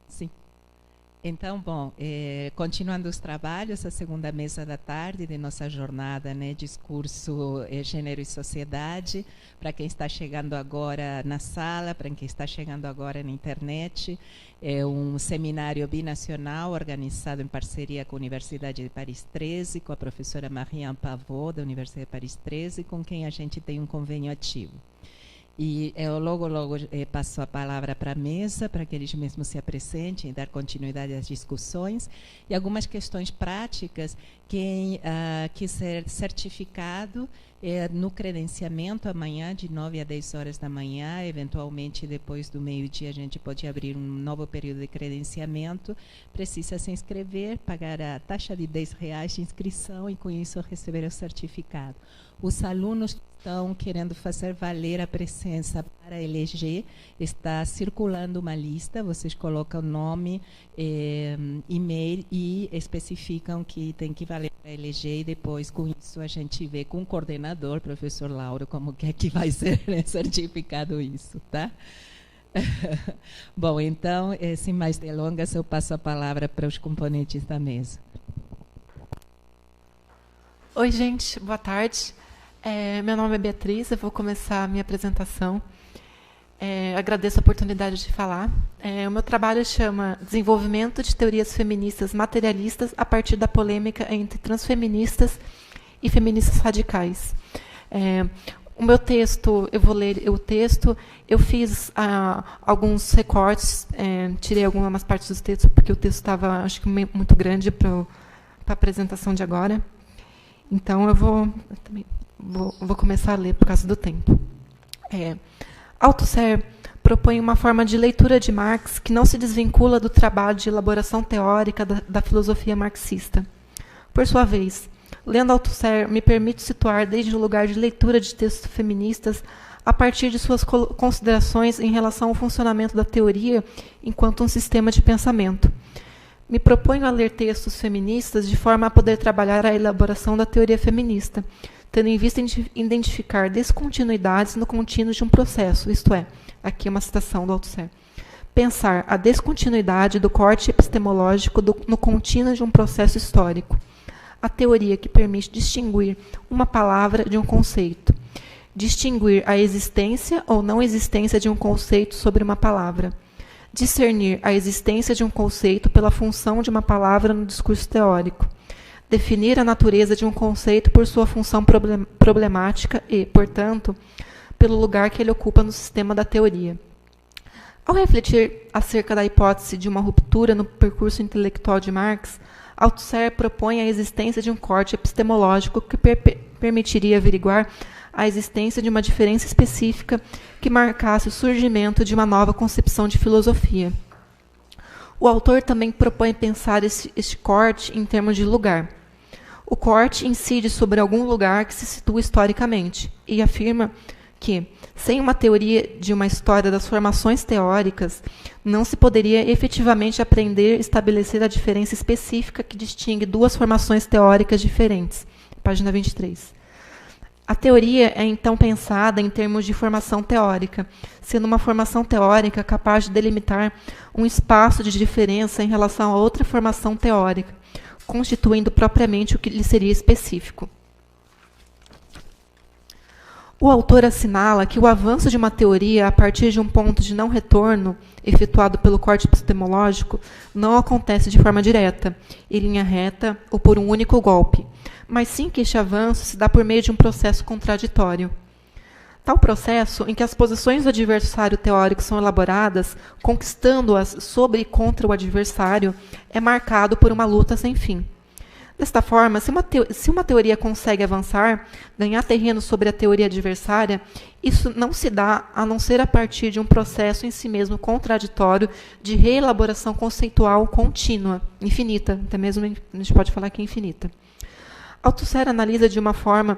Sim. Então, bom, continuando os trabalhos, a segunda mesa da tarde de nossa jornada, né, discurso, gênero e sociedade, para quem está chegando agora na sala, para quem está chegando agora na internet, é um seminário binacional organizado em parceria com a Universidade de Paris 13, com a professora Marianne Pavot, da Universidade de Paris 13, com quem a gente tem um convênio ativo. E eu logo passo a palavra para a mesa, para que eles mesmos se apresentem e dar continuidade às discussões. E algumas questões práticas, quem quiser certificado no credenciamento, amanhã, de 9 a 10 horas da manhã, eventualmente depois do meio-dia a gente pode abrir um novo período de credenciamento, precisa se inscrever, pagar a taxa de R$10 de inscrição e com isso receber o certificado. Os alunos estão querendo fazer valer a presença para eleger, está circulando uma lista, vocês colocam nome, e-mail e especificam que tem que valer para eleger, e depois com isso a gente vê com o coordenador, professor Lauro, como que é que vai ser certificado isso, tá? Bom, então, sem mais delongas, eu passo a palavra para os componentes da mesa. Oi, gente, boa tarde. Meu nome é Beatriz, eu vou começar a minha apresentação. Agradeço a oportunidade de falar. O meu trabalho chama Desenvolvimento de Teorias Feministas Materialistas a partir da polêmica entre transfeministas e feministas radicais. O meu texto, eu vou ler o texto, eu fiz alguns recortes, tirei algumas partes do texto, porque o texto estava, acho que, muito grande para a apresentação de agora. Então, eu vou começar a ler por causa do tempo. Althusser propõe uma forma de leitura de Marx que não se desvincula do trabalho de elaboração teórica da filosofia marxista. Por sua vez, lendo Althusser, me permite situar desde o lugar de leitura de textos feministas a partir de suas considerações em relação ao funcionamento da teoria enquanto um sistema de pensamento. Me proponho a ler textos feministas de forma a poder trabalhar a elaboração da teoria feminista, tendo em vista identificar descontinuidades no contínuo de um processo, isto é, aqui é uma citação do Althusser, pensar a descontinuidade do corte epistemológico no contínuo de um processo histórico, a teoria que permite distinguir uma palavra de um conceito, distinguir a existência ou não existência de um conceito sobre uma palavra, discernir a existência de um conceito pela função de uma palavra no discurso teórico, definir a natureza de um conceito por sua função problemática e, portanto, pelo lugar que ele ocupa no sistema da teoria. Ao refletir acerca da hipótese de uma ruptura no percurso intelectual de Marx, Althusser propõe a existência de um corte epistemológico que permitiria averiguar a existência de uma diferença específica que marcasse o surgimento de uma nova concepção de filosofia. O autor também propõe pensar este corte em termos de lugar. O corte incide sobre algum lugar que se situa historicamente e afirma que, sem uma teoria de uma história das formações teóricas, não se poderia efetivamente aprender e estabelecer a diferença específica que distingue duas formações teóricas diferentes. Página 23. A teoria é, então, pensada em termos de formação teórica, sendo uma formação teórica capaz de delimitar um espaço de diferença em relação a outra formação teórica, constituindo propriamente o que lhe seria específico. O autor assinala que o avanço de uma teoria a partir de um ponto de não retorno, efetuado pelo corte epistemológico, não acontece de forma direta, em linha reta ou por um único golpe, mas sim que este avanço se dá por meio de um processo contraditório. Tal processo, em que as posições do adversário teórico são elaboradas, conquistando-as sobre e contra o adversário, é marcado por uma luta sem fim. Desta forma, se uma teoria consegue avançar, ganhar terreno sobre a teoria adversária, isso não se dá a não ser a partir de um processo em si mesmo contraditório de reelaboração conceitual contínua, infinita, até mesmo a gente pode falar que é infinita. Althusser analisa uma forma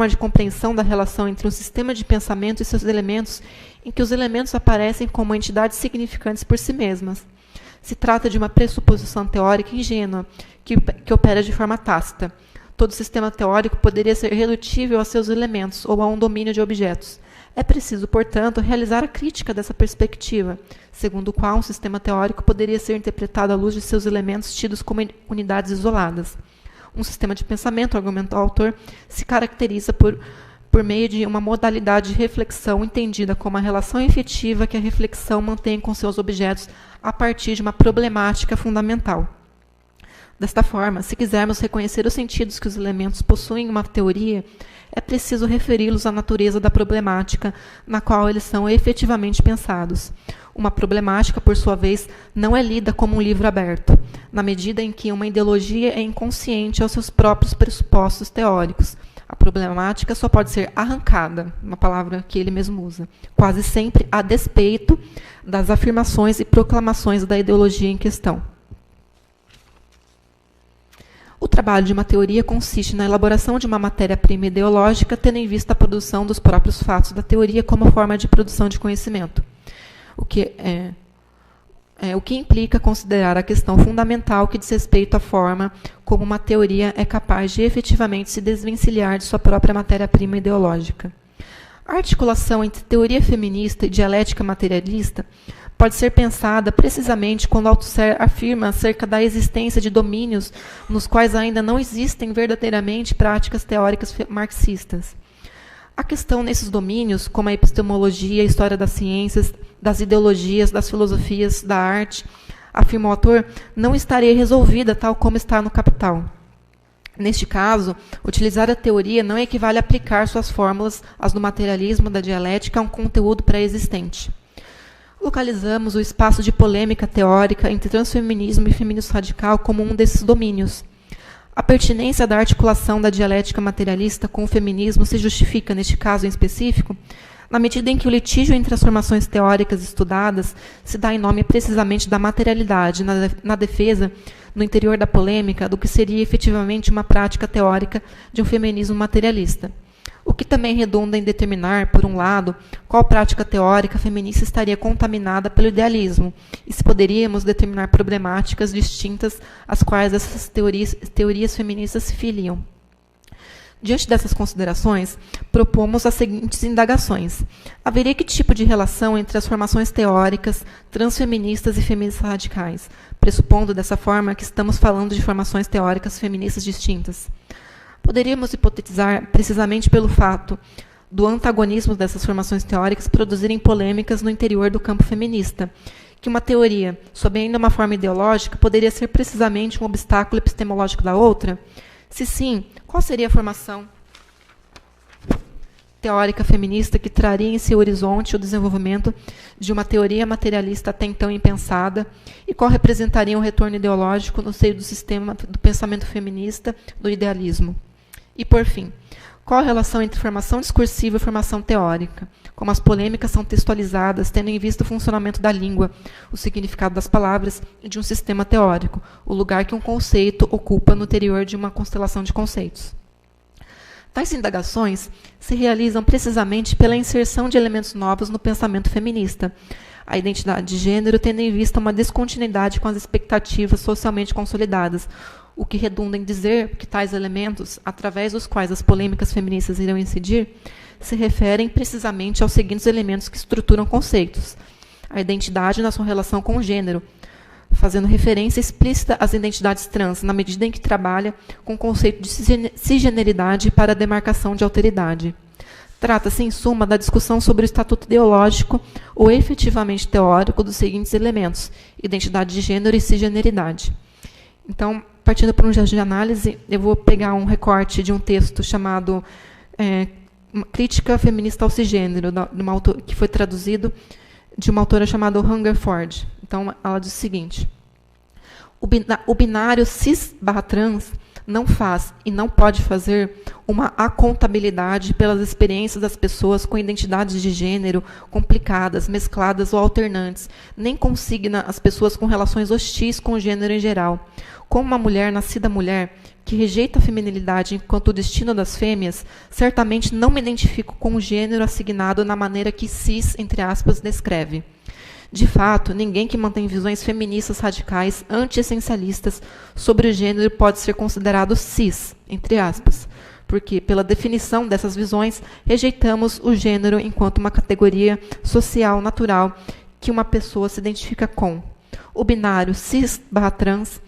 de compreensão da relação entre um sistema de pensamento e seus elementos, em que os elementos aparecem como entidades significantes por si mesmas. Se trata de uma pressuposição teórica ingênua, que opera de forma tácita. Todo sistema teórico poderia ser redutível a seus elementos ou a um domínio de objetos. É preciso, portanto, realizar a crítica dessa perspectiva, segundo o qual um sistema teórico poderia ser interpretado à luz de seus elementos tidos como unidades isoladas. Um sistema de pensamento, argumentou o autor, se caracteriza por meio de uma modalidade de reflexão entendida como a relação efetiva que a reflexão mantém com seus objetos a partir de uma problemática fundamental. Desta forma, se quisermos reconhecer os sentidos que os elementos possuem em uma teoria, é preciso referi-los à natureza da problemática na qual eles são efetivamente pensados. Uma problemática, por sua vez, não é lida como um livro aberto, na medida em que uma ideologia é inconsciente aos seus próprios pressupostos teóricos. A problemática só pode ser arrancada, uma palavra que ele mesmo usa, quase sempre a despeito das afirmações e proclamações da ideologia em questão. O trabalho de uma teoria consiste na elaboração de uma matéria-prima ideológica, tendo em vista a produção dos próprios fatos da teoria como forma de produção de conhecimento, o que implica considerar a questão fundamental que diz respeito à forma como uma teoria é capaz de efetivamente se desvencilhar de sua própria matéria-prima ideológica. A articulação entre teoria feminista e dialética materialista pode ser pensada precisamente quando Althusser afirma acerca da existência de domínios nos quais ainda não existem verdadeiramente práticas teóricas marxistas. A questão nesses domínios, como a epistemologia, a história das ciências, das ideologias, das filosofias, da arte, afirma o autor, não estaria resolvida tal como está no Capital. Neste caso, utilizar a teoria não equivale a aplicar suas fórmulas, as do materialismo, da dialética, a um conteúdo pré-existente. Localizamos o espaço de polêmica teórica entre transfeminismo e feminismo radical como um desses domínios. A pertinência da articulação da dialética materialista com o feminismo se justifica, neste caso em específico, na medida em que o litígio entre as formações teóricas estudadas se dá em nome precisamente da materialidade, na defesa, no interior da polêmica, do que seria efetivamente uma prática teórica de um feminismo materialista. O que também redunda em determinar, por um lado, qual prática teórica feminista estaria contaminada pelo idealismo, e se poderíamos determinar problemáticas distintas às quais essas teorias feministas se filiam. Diante dessas considerações, propomos as seguintes indagações. Haveria que tipo de relação entre as formações teóricas transfeministas e feministas radicais, pressupondo dessa forma que estamos falando de formações teóricas feministas distintas? Poderíamos hipotetizar, precisamente pelo fato do antagonismo dessas formações teóricas produzirem polêmicas no interior do campo feminista, que uma teoria, sob ainda uma forma ideológica, poderia ser precisamente um obstáculo epistemológico da outra? Se sim, qual seria a formação teórica feminista que traria em seu horizonte o desenvolvimento de uma teoria materialista até então impensada, e qual representaria um retorno ideológico no seio do sistema do pensamento feminista, do idealismo? E, por fim, qual a relação entre formação discursiva e formação teórica? Como as polêmicas são textualizadas, tendo em vista o funcionamento da língua, o significado das palavras e de um sistema teórico, o lugar que um conceito ocupa no interior de uma constelação de conceitos. Tais indagações se realizam precisamente pela inserção de elementos novos no pensamento feminista, a identidade de gênero tendo em vista uma descontinuidade com as expectativas socialmente consolidadas, o que redunda em dizer que tais elementos, através dos quais as polêmicas feministas irão incidir, se referem precisamente aos seguintes elementos que estruturam conceitos: a identidade na sua relação com o gênero, fazendo referência explícita às identidades trans, na medida em que trabalha com o conceito de cisgeneridade para a demarcação de alteridade. Trata-se, em suma, da discussão sobre o estatuto ideológico ou efetivamente teórico dos seguintes elementos: identidade de gênero e cisgeneridade. Então, partindo para um gesto de análise, eu vou pegar um recorte de um texto chamado Crítica Feminista ao Cisgênero, que foi traduzido de uma autora chamada Hungerford. Então, ela diz o seguinte: o binário cis/trans não faz e não pode fazer uma acontabilidade pelas experiências das pessoas com identidades de gênero complicadas, mescladas ou alternantes, nem consigna as pessoas com relações hostis com o gênero em geral. Como uma mulher nascida mulher, que rejeita a feminilidade enquanto o destino das fêmeas, certamente não me identifico com o gênero assignado na maneira que cis, entre aspas, descreve. De fato, ninguém que mantém visões feministas radicais, anti-essencialistas, sobre o gênero pode ser considerado cis, entre aspas, porque, pela definição dessas visões, rejeitamos o gênero enquanto uma categoria social natural que uma pessoa se identifica com. O binário cis/trans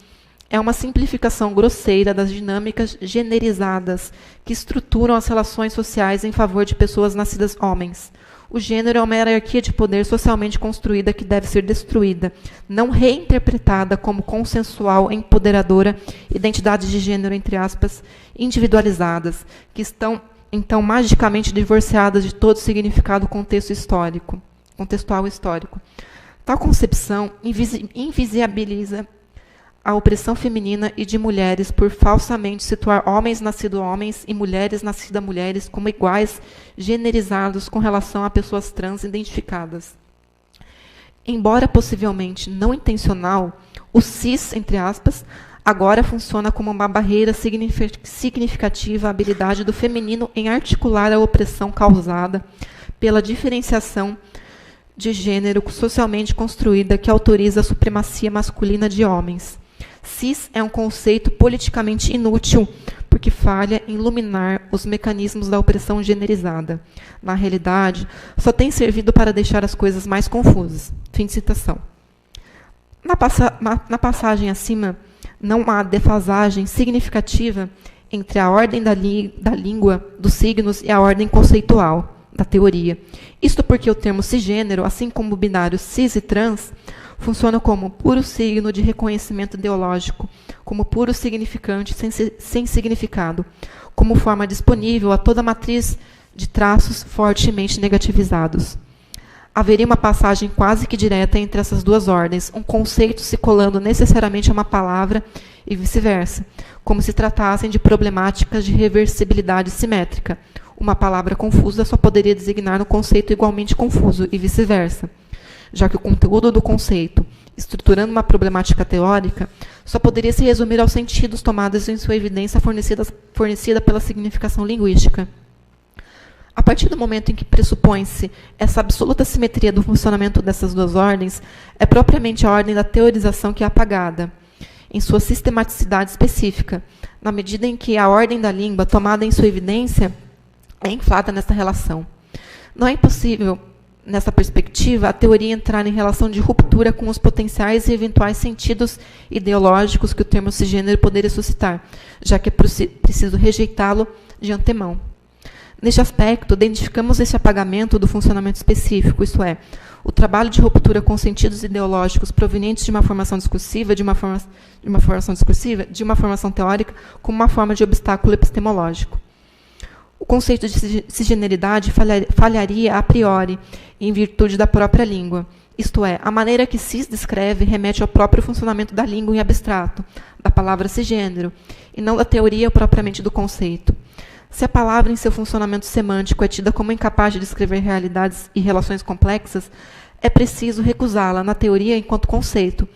é uma simplificação grosseira das dinâmicas generizadas que estruturam as relações sociais em favor de pessoas nascidas homens. O gênero é uma hierarquia de poder socialmente construída que deve ser destruída, não reinterpretada como consensual, empoderadora, identidade de gênero, entre aspas, individualizadas, que estão, então, magicamente divorciadas de todo significado contextual histórico. Tal concepção invisibiliza a opressão feminina e de mulheres por falsamente situar homens nascidos homens e mulheres nascidas mulheres como iguais, generizados com relação a pessoas trans identificadas. Embora possivelmente não intencional, o cis, entre aspas, agora funciona como uma barreira significativa à habilidade do feminino em articular a opressão causada pela diferenciação de gênero socialmente construída que autoriza a supremacia masculina de homens. Cis é um conceito politicamente inútil, porque falha em iluminar os mecanismos da opressão generizada. Na realidade, só tem servido para deixar as coisas mais confusas. Fim de citação. Na passagem acima, não há defasagem significativa entre a ordem da língua, dos signos, e a ordem conceitual da teoria. Isto porque o termo cisgênero, assim como o binário cis e trans, funciona como puro signo de reconhecimento ideológico, como puro significante sem significado, como forma disponível a toda matriz de traços fortemente negativizados. Haveria uma passagem quase que direta entre essas duas ordens, um conceito se colando necessariamente a uma palavra e vice-versa, como se tratassem de problemáticas de reversibilidade simétrica. Uma palavra confusa só poderia designar um conceito igualmente confuso e vice-versa, já que o conteúdo do conceito, estruturando uma problemática teórica, só poderia se resumir aos sentidos tomados em sua evidência fornecida pela significação linguística. A partir do momento em que pressupõe-se essa absoluta simetria do funcionamento dessas duas ordens, é propriamente a ordem da teorização que é apagada, em sua sistematicidade específica, na medida em que a ordem da língua, tomada em sua evidência, é inflada nessa relação. Não é impossível, nessa perspectiva, a teoria entrar em relação de ruptura com os potenciais e eventuais sentidos ideológicos que o termo cisgênero poderia suscitar, já que é preciso rejeitá-lo de antemão. Neste aspecto, identificamos esse apagamento do funcionamento específico, isto é, o trabalho de ruptura com sentidos ideológicos provenientes de uma formação discursiva, de uma formação teórica, como uma forma de obstáculo epistemológico. O conceito de cisgeneridade falharia a priori, em virtude da própria língua. Isto é, a maneira que cis descreve remete ao próprio funcionamento da língua em abstrato, da palavra cisgênero, e não da teoria propriamente do conceito. Se a palavra, em seu funcionamento semântico, é tida como incapaz de descrever realidades e relações complexas, é preciso recusá-la na teoria enquanto conceito.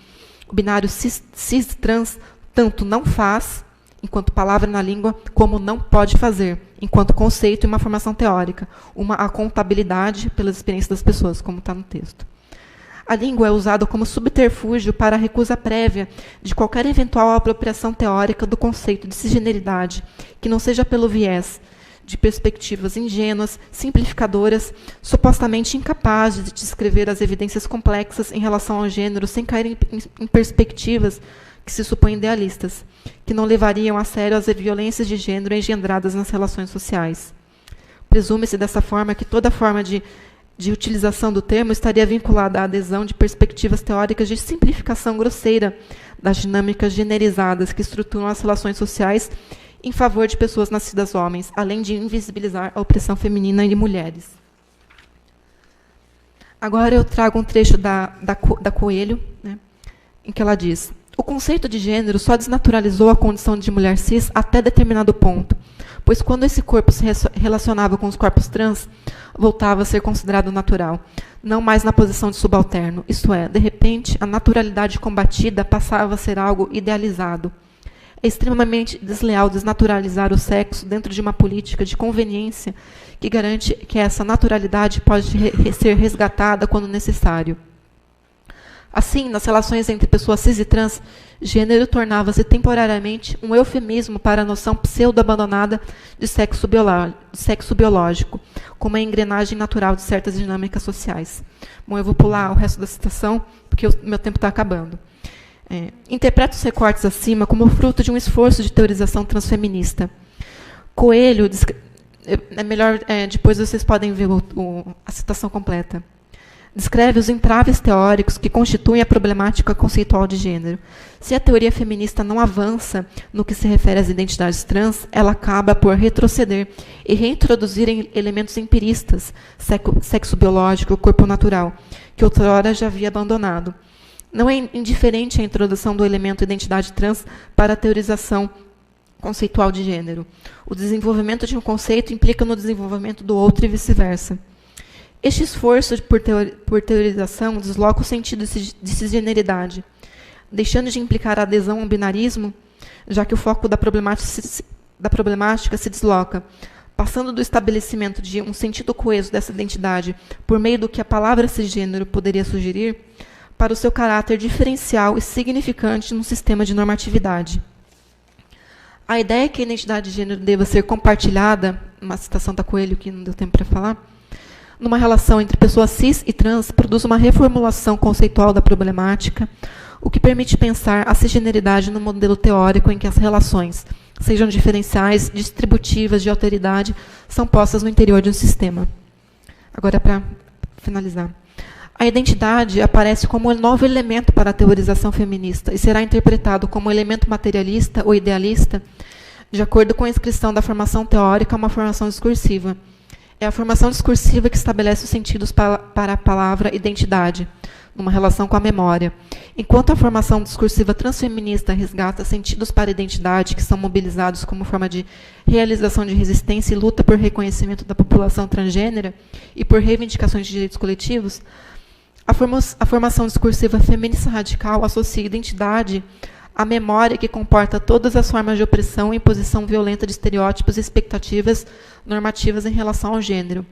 O binário cis-trans tanto não faz, enquanto palavra na língua, como não pode fazer, enquanto conceito e uma formação teórica, uma acontabilidade pelas experiências das pessoas, como está no texto. A língua é usada como subterfúgio para a recusa prévia de qualquer eventual apropriação teórica do conceito de cisgeneridade, que não seja pelo viés de perspectivas ingênuas, simplificadoras, supostamente incapazes de descrever as evidências complexas em relação ao gênero sem cair em perspectivas que se supõem idealistas, que não levariam a sério as violências de gênero engendradas nas relações sociais. Presume-se dessa forma que toda forma de utilização do termo estaria vinculada à adesão de perspectivas teóricas de simplificação grosseira das dinâmicas generizadas que estruturam as relações sociais em favor de pessoas nascidas homens, além de invisibilizar a opressão feminina e de mulheres. Agora eu trago um trecho da Coelho, né, em que ela diz: o conceito de gênero só desnaturalizou a condição de mulher cis até determinado ponto, pois quando esse corpo se relacionava com os corpos trans, voltava a ser considerado natural, não mais na posição de subalterno. Isto é, de repente, a naturalidade combatida passava a ser algo idealizado. É extremamente desleal desnaturalizar o sexo dentro de uma política de conveniência que garante que essa naturalidade pode ser resgatada quando necessário. Assim, nas relações entre pessoas cis e trans, gênero tornava-se temporariamente um eufemismo para a noção pseudo-abandonada de sexo biológico, como a engrenagem natural de certas dinâmicas sociais. Bom, eu vou pular o resto da citação, porque o meu tempo está acabando. Interpreta os recortes acima como fruto de um esforço de teorização transfeminista. Coelho, é melhor, depois vocês podem ver a citação completa. Descreve os entraves teóricos que constituem a problemática conceitual de gênero. Se a teoria feminista não avança no que se refere às identidades trans, ela acaba por retroceder e reintroduzir elementos empiristas, sexo biológico, corpo natural, que outrora já havia abandonado. Não é indiferente a introdução do elemento identidade trans para a teorização conceitual de gênero. O desenvolvimento de um conceito implica no desenvolvimento do outro e vice-versa. Este esforço por teorização desloca o sentido de cisgeneridade, deixando de implicar a adesão ao binarismo, já que o foco da problemática se desloca, passando do estabelecimento de um sentido coeso dessa identidade por meio do que a palavra cisgênero poderia sugerir, para o seu caráter diferencial e significante num sistema de normatividade. A ideia que a identidade de gênero deva ser compartilhada, uma citação da Coelho que não deu tempo para falar, numa relação entre pessoas cis e trans, produz uma reformulação conceitual da problemática, o que permite pensar a cisgeneridade no modelo teórico em que as relações, sejam diferenciais, distributivas, de alteridade, são postas no interior de um sistema. Agora, para finalizar. A identidade aparece como um novo elemento para a teorização feminista e será interpretado como elemento materialista ou idealista, de acordo com a inscrição da formação teórica a uma formação discursiva. É a formação discursiva que estabelece os sentidos para a palavra identidade, numa relação com a memória, enquanto a formação discursiva transfeminista resgata sentidos para a identidade que são mobilizados como forma de realização de resistência e luta por reconhecimento da população transgênera e por reivindicações de direitos coletivos. A formação discursiva feminista radical associa a identidade à memória que comporta todas as formas de opressão e imposição violenta de estereótipos e expectativas normativas em relação ao gênero.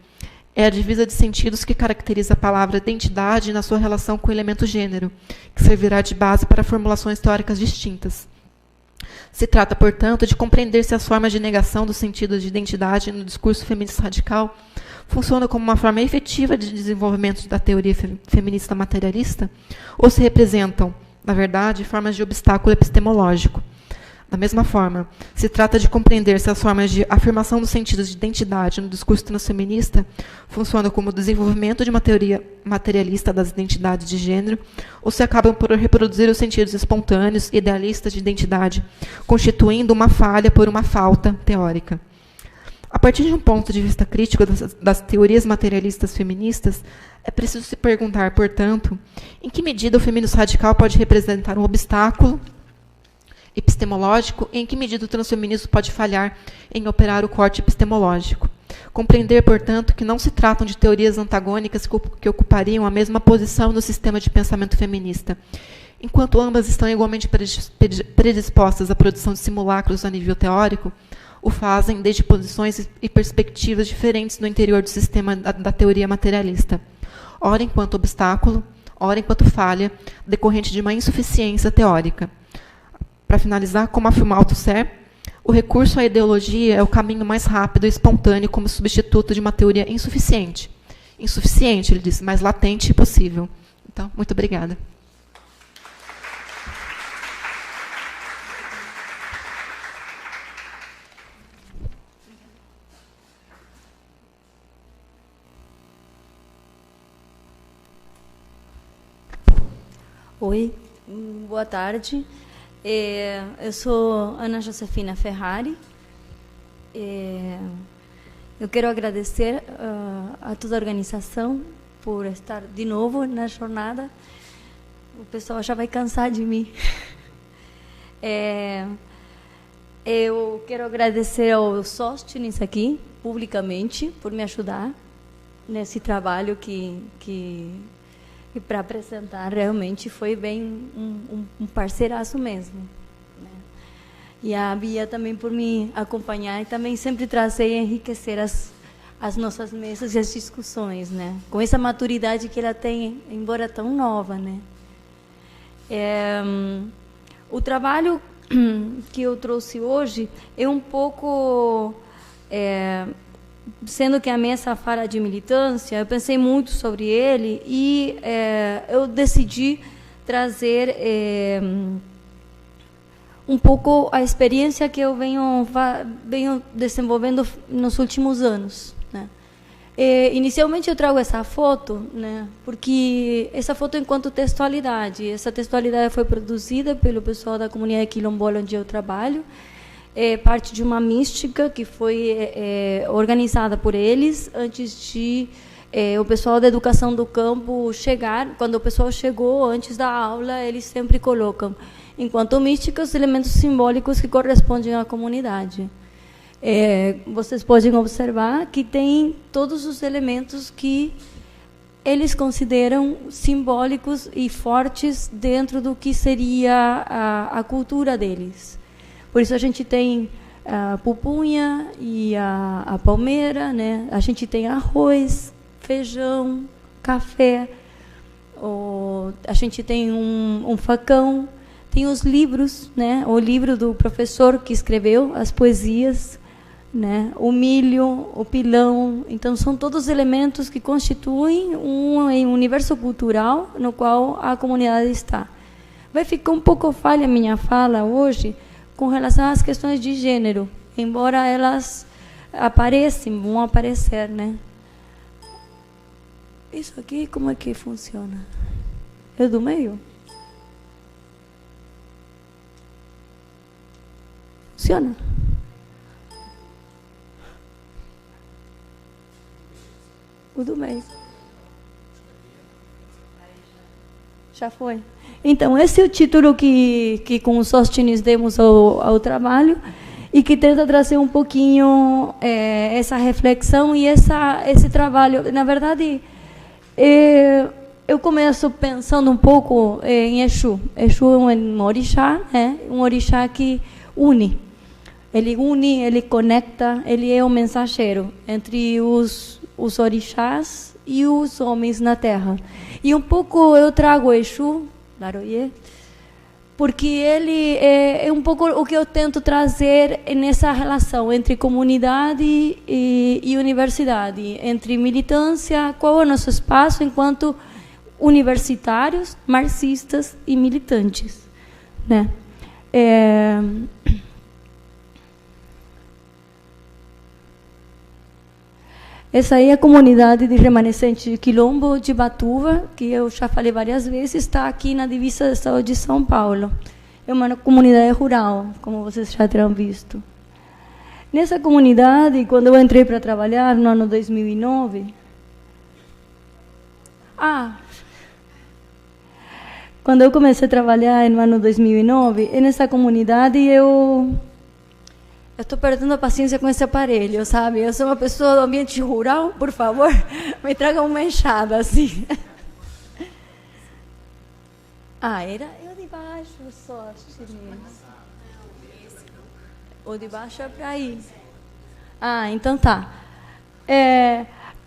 É a divisa de sentidos que caracteriza a palavra identidade na sua relação com o elemento gênero, que servirá de base para formulações teóricas distintas. Se trata, portanto, de compreender se as formas de negação dos sentidos de identidade no discurso feminista radical funcionam como uma forma efetiva de desenvolvimento da teoria feminista materialista, ou se representam, na verdade, formas de obstáculo epistemológico. Da mesma forma, se trata de compreender se as formas de afirmação dos sentidos de identidade no discurso transfeminista funcionam como desenvolvimento de uma teoria materialista das identidades de gênero, ou se acabam por reproduzir os sentidos espontâneos e idealistas de identidade, constituindo uma falha por uma falta teórica. A partir de um ponto de vista crítico das teorias materialistas feministas, é preciso se perguntar, portanto, em que medida o feminismo radical pode representar um obstáculo epistemológico e em que medida o transfeminismo pode falhar em operar o corte epistemológico. Compreender, portanto, que não se tratam de teorias antagônicas que ocupariam a mesma posição no sistema de pensamento feminista. Enquanto ambas estão igualmente predispostas à produção de simulacros a nível teórico, o fazem desde posições e perspectivas diferentes no interior do sistema da teoria materialista, ora enquanto obstáculo, ora enquanto falha, decorrente de uma insuficiência teórica. Para finalizar, como afirma Althusser, o recurso à ideologia é o caminho mais rápido e espontâneo como substituto de uma teoria insuficiente. Insuficiente, ele diz, mas latente e possível. Então, muito obrigada. Oi, boa tarde. Eu sou Ana Josefina Ferrari. Eu quero agradecer a toda a organização por estar de novo na jornada. O pessoal já vai cansar de mim. Eu quero agradecer ao Sóstenes aqui, publicamente, por me ajudar nesse trabalho que para apresentar realmente foi bem um parceiraço mesmo, né? E a Bia também por me acompanhar e também sempre trazer e enriquecer as nossas mesas e as discussões, né? Com essa maturidade que ela tem, embora tão nova, né? O trabalho que eu trouxe hoje é um pouco, sendo que a mesa fala de militância, eu pensei muito sobre ele e eu decidi trazer um pouco a experiência que eu venho desenvolvendo nos últimos anos, né? Inicialmente eu trago essa foto, né, porque essa foto enquanto textualidade. Essa textualidade foi produzida pelo pessoal da comunidade quilombola onde eu trabalho, parte de uma mística que foi organizada por eles antes de o pessoal da educação do campo chegar. Quando o pessoal chegou, antes da aula, eles sempre colocam, enquanto mística, os elementos simbólicos que correspondem à comunidade. Vocês podem observar que tem todos os elementos que eles consideram simbólicos e fortes dentro do que seria a cultura deles. Por isso a gente tem a pupunha e a palmeira, né? A gente tem arroz, feijão, café, a gente tem um facão, tem os livros, né? O livro do professor que escreveu as poesias, né? O milho, o pilão. Então, são todos elementos que constituem um universo cultural no qual a comunidade está. Vai ficar um pouco falha a minha fala hoje com relação às questões de gênero, embora elas vão aparecer, né? Isso aqui, como é que funciona? É do meio? Funciona? O do meio. Já foi. Então, esse é o título que com os Sóstenes demos ao trabalho e que tenta trazer um pouquinho essa reflexão e esse trabalho. Na verdade, eu começo pensando um pouco em Exu. Exu é um orixá, um orixá que une. Ele une, ele conecta, ele é o mensageiro entre os orixás e os homens na Terra. E um pouco eu trago o Exu, porque ele é um pouco o que eu tento trazer nessa relação entre comunidade e universidade, entre militância, qual é o nosso espaço enquanto universitários, marxistas e militantes, né? Essa aí é a comunidade de remanescente de Quilombo de Batuva, que eu já falei várias vezes, está aqui na divisa do estado de São Paulo. É uma comunidade rural, como vocês já terão visto. Nessa comunidade, quando eu entrei para trabalhar no ano 2009... Quando eu comecei a trabalhar no ano 2009, nessa comunidade eu estou perdendo a paciência com esse aparelho, sabe? Eu sou uma pessoa do ambiente rural, por favor, me traga uma enxada assim. Era o de baixo só, o de baixo é para ir. Então tá.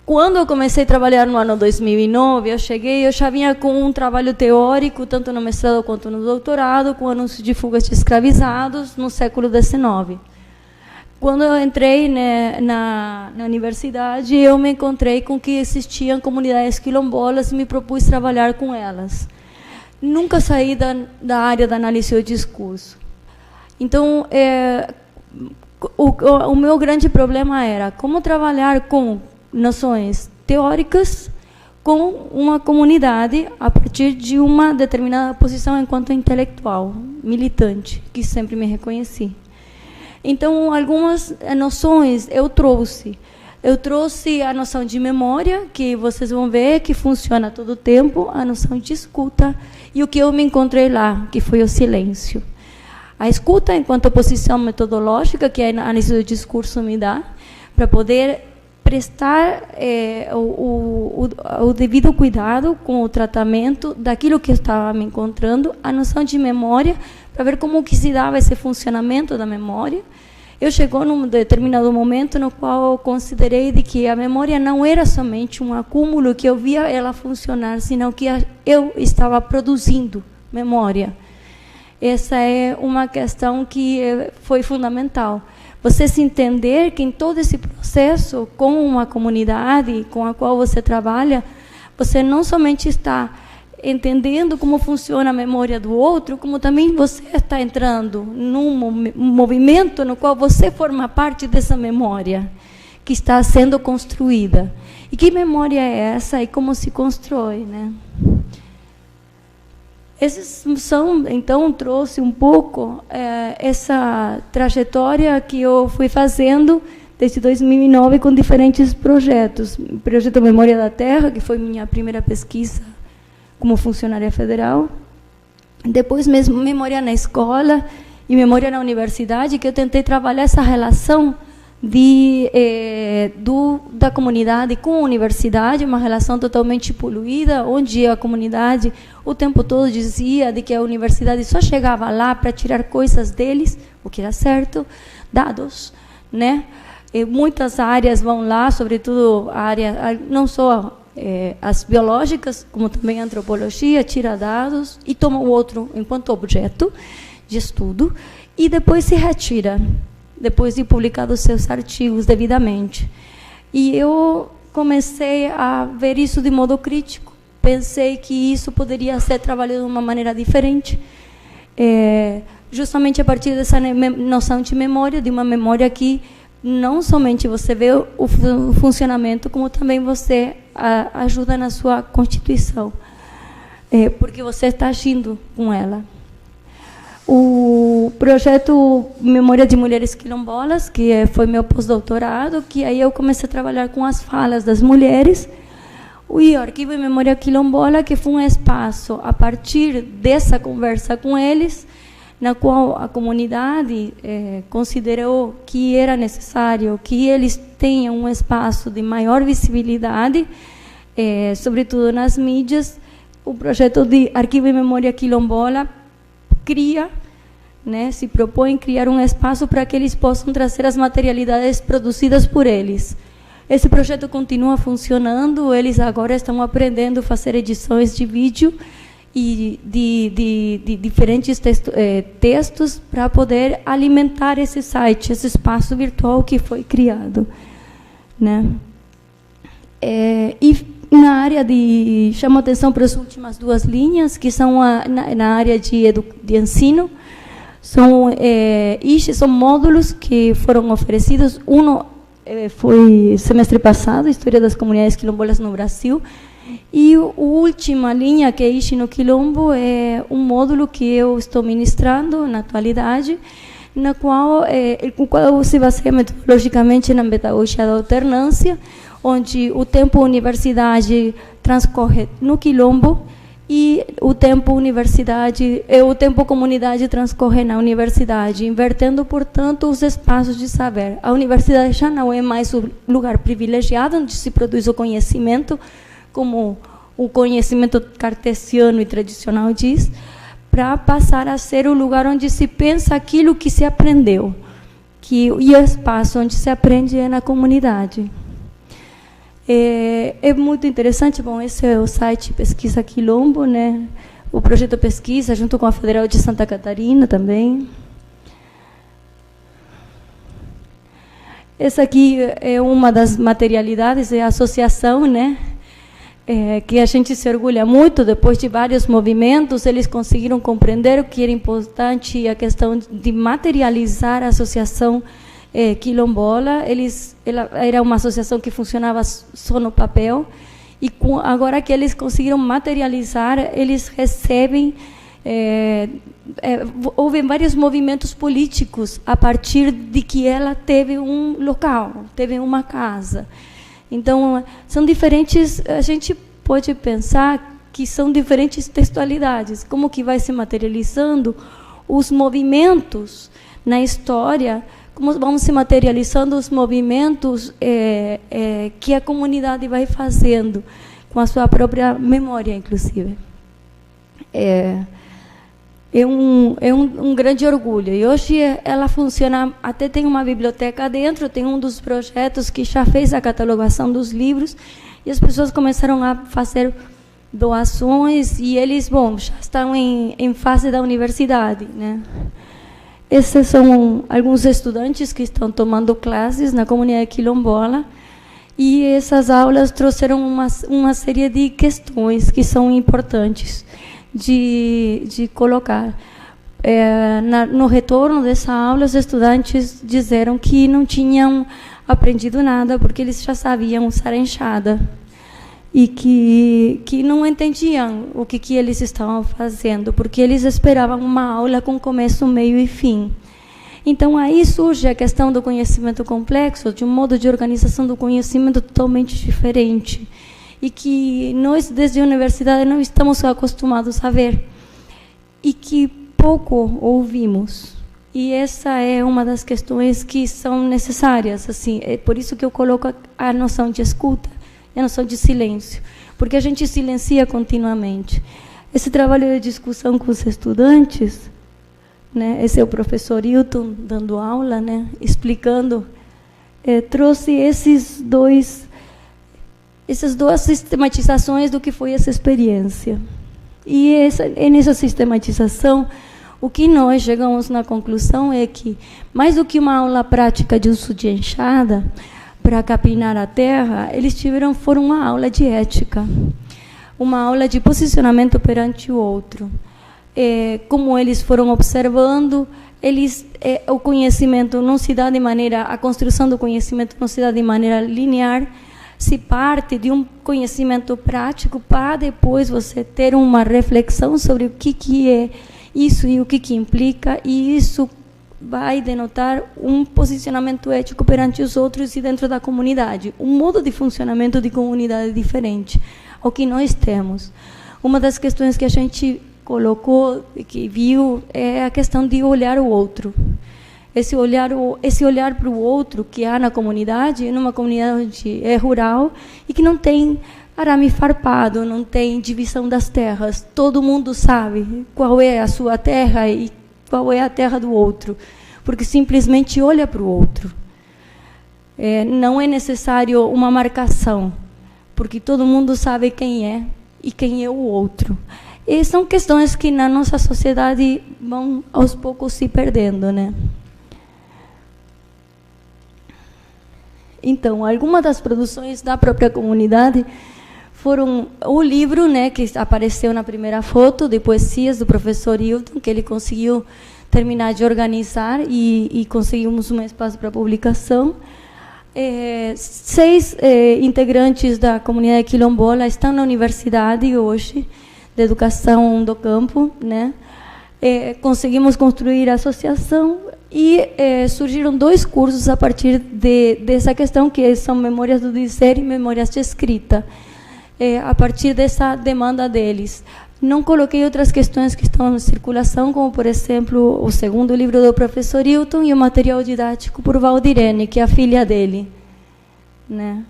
Quando eu comecei a trabalhar no ano 2009, eu já vinha com um trabalho teórico, tanto no mestrado quanto no doutorado, com anúncios de fugas de escravizados no século XIX. Quando eu entrei na universidade, eu me encontrei com que existiam comunidades quilombolas e me propus trabalhar com elas. Nunca saí da área da análise do discurso. Então, o meu grande problema era como trabalhar com noções teóricas com uma comunidade a partir de uma determinada posição enquanto intelectual, militante, que sempre me reconheci. Então, algumas noções eu trouxe. Eu trouxe a noção de memória, que vocês vão ver que funciona todo o tempo, a noção de escuta, e o que eu me encontrei lá, que foi o silêncio. A escuta, enquanto posição metodológica, que a análise do discurso me dá, para poder prestar o devido cuidado com o tratamento daquilo que eu estava me encontrando, a noção de memória, para ver como que se dava esse funcionamento da memória. Eu chegou num determinado momento no qual eu considerei de que a memória não era somente um acúmulo que eu via ela funcionar, senão que eu estava produzindo memória. Essa é uma questão que foi fundamental. Você se entender que em todo esse processo, com uma comunidade com a qual você trabalha, você não somente está entendendo como funciona a memória do outro, como também você está entrando num movimento no qual você forma parte dessa memória que está sendo construída. E que memória é essa e como se constrói, né? Esses são, então, trouxe um pouco essa trajetória que eu fui fazendo desde 2009 com diferentes projetos. O projeto Memória da Terra, que foi minha primeira pesquisa como funcionária federal. Depois, mesmo Memória na Escola e Memória na Universidade, que eu tentei trabalhar essa relação da comunidade com a universidade, uma relação totalmente poluída, onde a comunidade o tempo todo dizia de que a universidade só chegava lá para tirar coisas deles, o que era certo, dados, né? E muitas áreas vão lá, sobretudo a área, não só as biológicas, como também a antropologia, tira dados e toma o outro enquanto objeto de estudo e depois se retira, depois de publicados seus artigos devidamente. E eu comecei a ver isso de modo crítico. Pensei que isso poderia ser trabalhado de uma maneira diferente, justamente a partir dessa noção de memória, de uma memória que não somente você vê o funcionamento, como também você ajuda na sua constituição, porque você está agindo com ela. O projeto Memória de Mulheres Quilombolas, que foi meu pós-doutorado, que aí eu comecei a trabalhar com as falas das mulheres, o Arquivo de Memória Quilombola, que foi um espaço, a partir dessa conversa com eles, na qual a comunidade considerou que era necessário que eles tenham um espaço de maior visibilidade, sobretudo nas mídias. O projeto de Arquivo de Memória Quilombola cria, né, se propõe criar um espaço para que eles possam trazer as materialidades produzidas por eles. Esse projeto continua funcionando, eles agora estão aprendendo a fazer edições de vídeo e de diferentes textos para poder alimentar esse site, esse espaço virtual que foi criado, né? E na área de... chamo atenção para as últimas duas linhas, que são na área de ensino. São módulos que foram oferecidos. Foi semestre passado, História das Comunidades Quilombolas no Brasil. E a última linha, que é Ixi no Quilombo, é um módulo que eu estou ministrando na atualidade, no qual se baseia metodologicamente na pedagogia da alternância, onde o tempo universidade transcorre no Quilombo e o tempo comunidade transcorre na universidade, invertendo, portanto, os espaços de saber. A universidade já não é mais o lugar privilegiado onde se produz o conhecimento, como o conhecimento cartesiano e tradicional diz, para passar a ser o lugar onde se pensa aquilo que se aprendeu, e o espaço onde se aprende é na comunidade. É muito interessante. Bom, esse é o site Pesquisa Quilombo, né? O projeto Pesquisa, junto com a Federal de Santa Catarina também. Essa aqui é uma das materialidades, é a associação, né? Que a gente se orgulha muito. Depois de vários movimentos, eles conseguiram compreender o que era importante, a questão de materializar a associação quilombola. Ela era uma associação que funcionava só no papel, e agora que eles conseguiram materializar, eles recebem... houve vários movimentos políticos a partir de que ela teve um local, teve uma casa. Então, são diferentes, a gente pode pensar que são diferentes textualidades, como que vai se materializando os movimentos na história, como vão se materializando os movimentos que a comunidade vai fazendo, com a sua própria memória, inclusive. É um grande orgulho. E hoje ela funciona, até tem uma biblioteca dentro, tem um dos projetos que já fez a catalogação dos livros, e as pessoas começaram a fazer doações, e eles, bom, já estão em fase da universidade, né? Esses são alguns estudantes que estão tomando classes na comunidade quilombola, e essas aulas trouxeram uma série de questões que são importantes de colocar. No retorno dessa aula, os estudantes disseram que não tinham aprendido nada, porque eles já sabiam usar a enxada, e que não entendiam o que eles estavam fazendo, porque eles esperavam uma aula com começo, meio e fim. Então, aí surge a questão do conhecimento complexo, de um modo de organização do conhecimento totalmente diferente, e que nós, desde a universidade, não estamos acostumados a ver, e que pouco ouvimos. E essa é uma das questões que são necessárias. Assim, é por isso que eu coloco a noção de escuta e a noção de silêncio, porque a gente silencia continuamente. Esse trabalho de discussão com os estudantes, né, esse é o professor Hilton dando aula, né, explicando, trouxe essas duas sistematizações do que foi essa experiência. E nessa sistematização, o que nós chegamos na conclusão é que, mais do que uma aula prática de uso de enxada para capinar a terra, eles foram uma aula de ética, uma aula de posicionamento perante o outro. Como eles foram observando, o conhecimento não se dá de maneira, a construção do conhecimento não se dá de maneira linear, se parte de um conhecimento prático para depois você ter uma reflexão sobre o que é isso e o que implica, e isso vai denotar um posicionamento ético perante os outros e dentro da comunidade, um modo de funcionamento de comunidade diferente ao que nós temos. Uma das questões que a gente colocou, que viu, é a questão de olhar o outro. Esse olhar para o outro que há na comunidade, numa comunidade rural, e que não tem arame farpado, não tem divisão das terras. Todo mundo sabe qual é a sua terra e qual é a terra do outro, porque simplesmente olha para o outro. Não é necessário uma marcação, porque todo mundo sabe quem é e quem é o outro. E são questões que na nossa sociedade vão aos poucos se perdendo, né? Então, algumas das produções da própria comunidade foram o livro, né, que apareceu na primeira foto, de poesias do professor Hilton, que ele conseguiu terminar de organizar, e conseguimos um espaço para publicação. 6 integrantes da comunidade quilombola estão na universidade hoje, de educação do campo, né? Conseguimos construir a associação e surgiram 2 cursos a partir dessa questão, que são Memórias do Dizer e Memórias de Escrita, a partir dessa demanda deles. Não coloquei outras questões que estão em circulação, como, por exemplo, o segundo livro do professor Hilton e o material didático por Valdirene, que é a filha dele, né?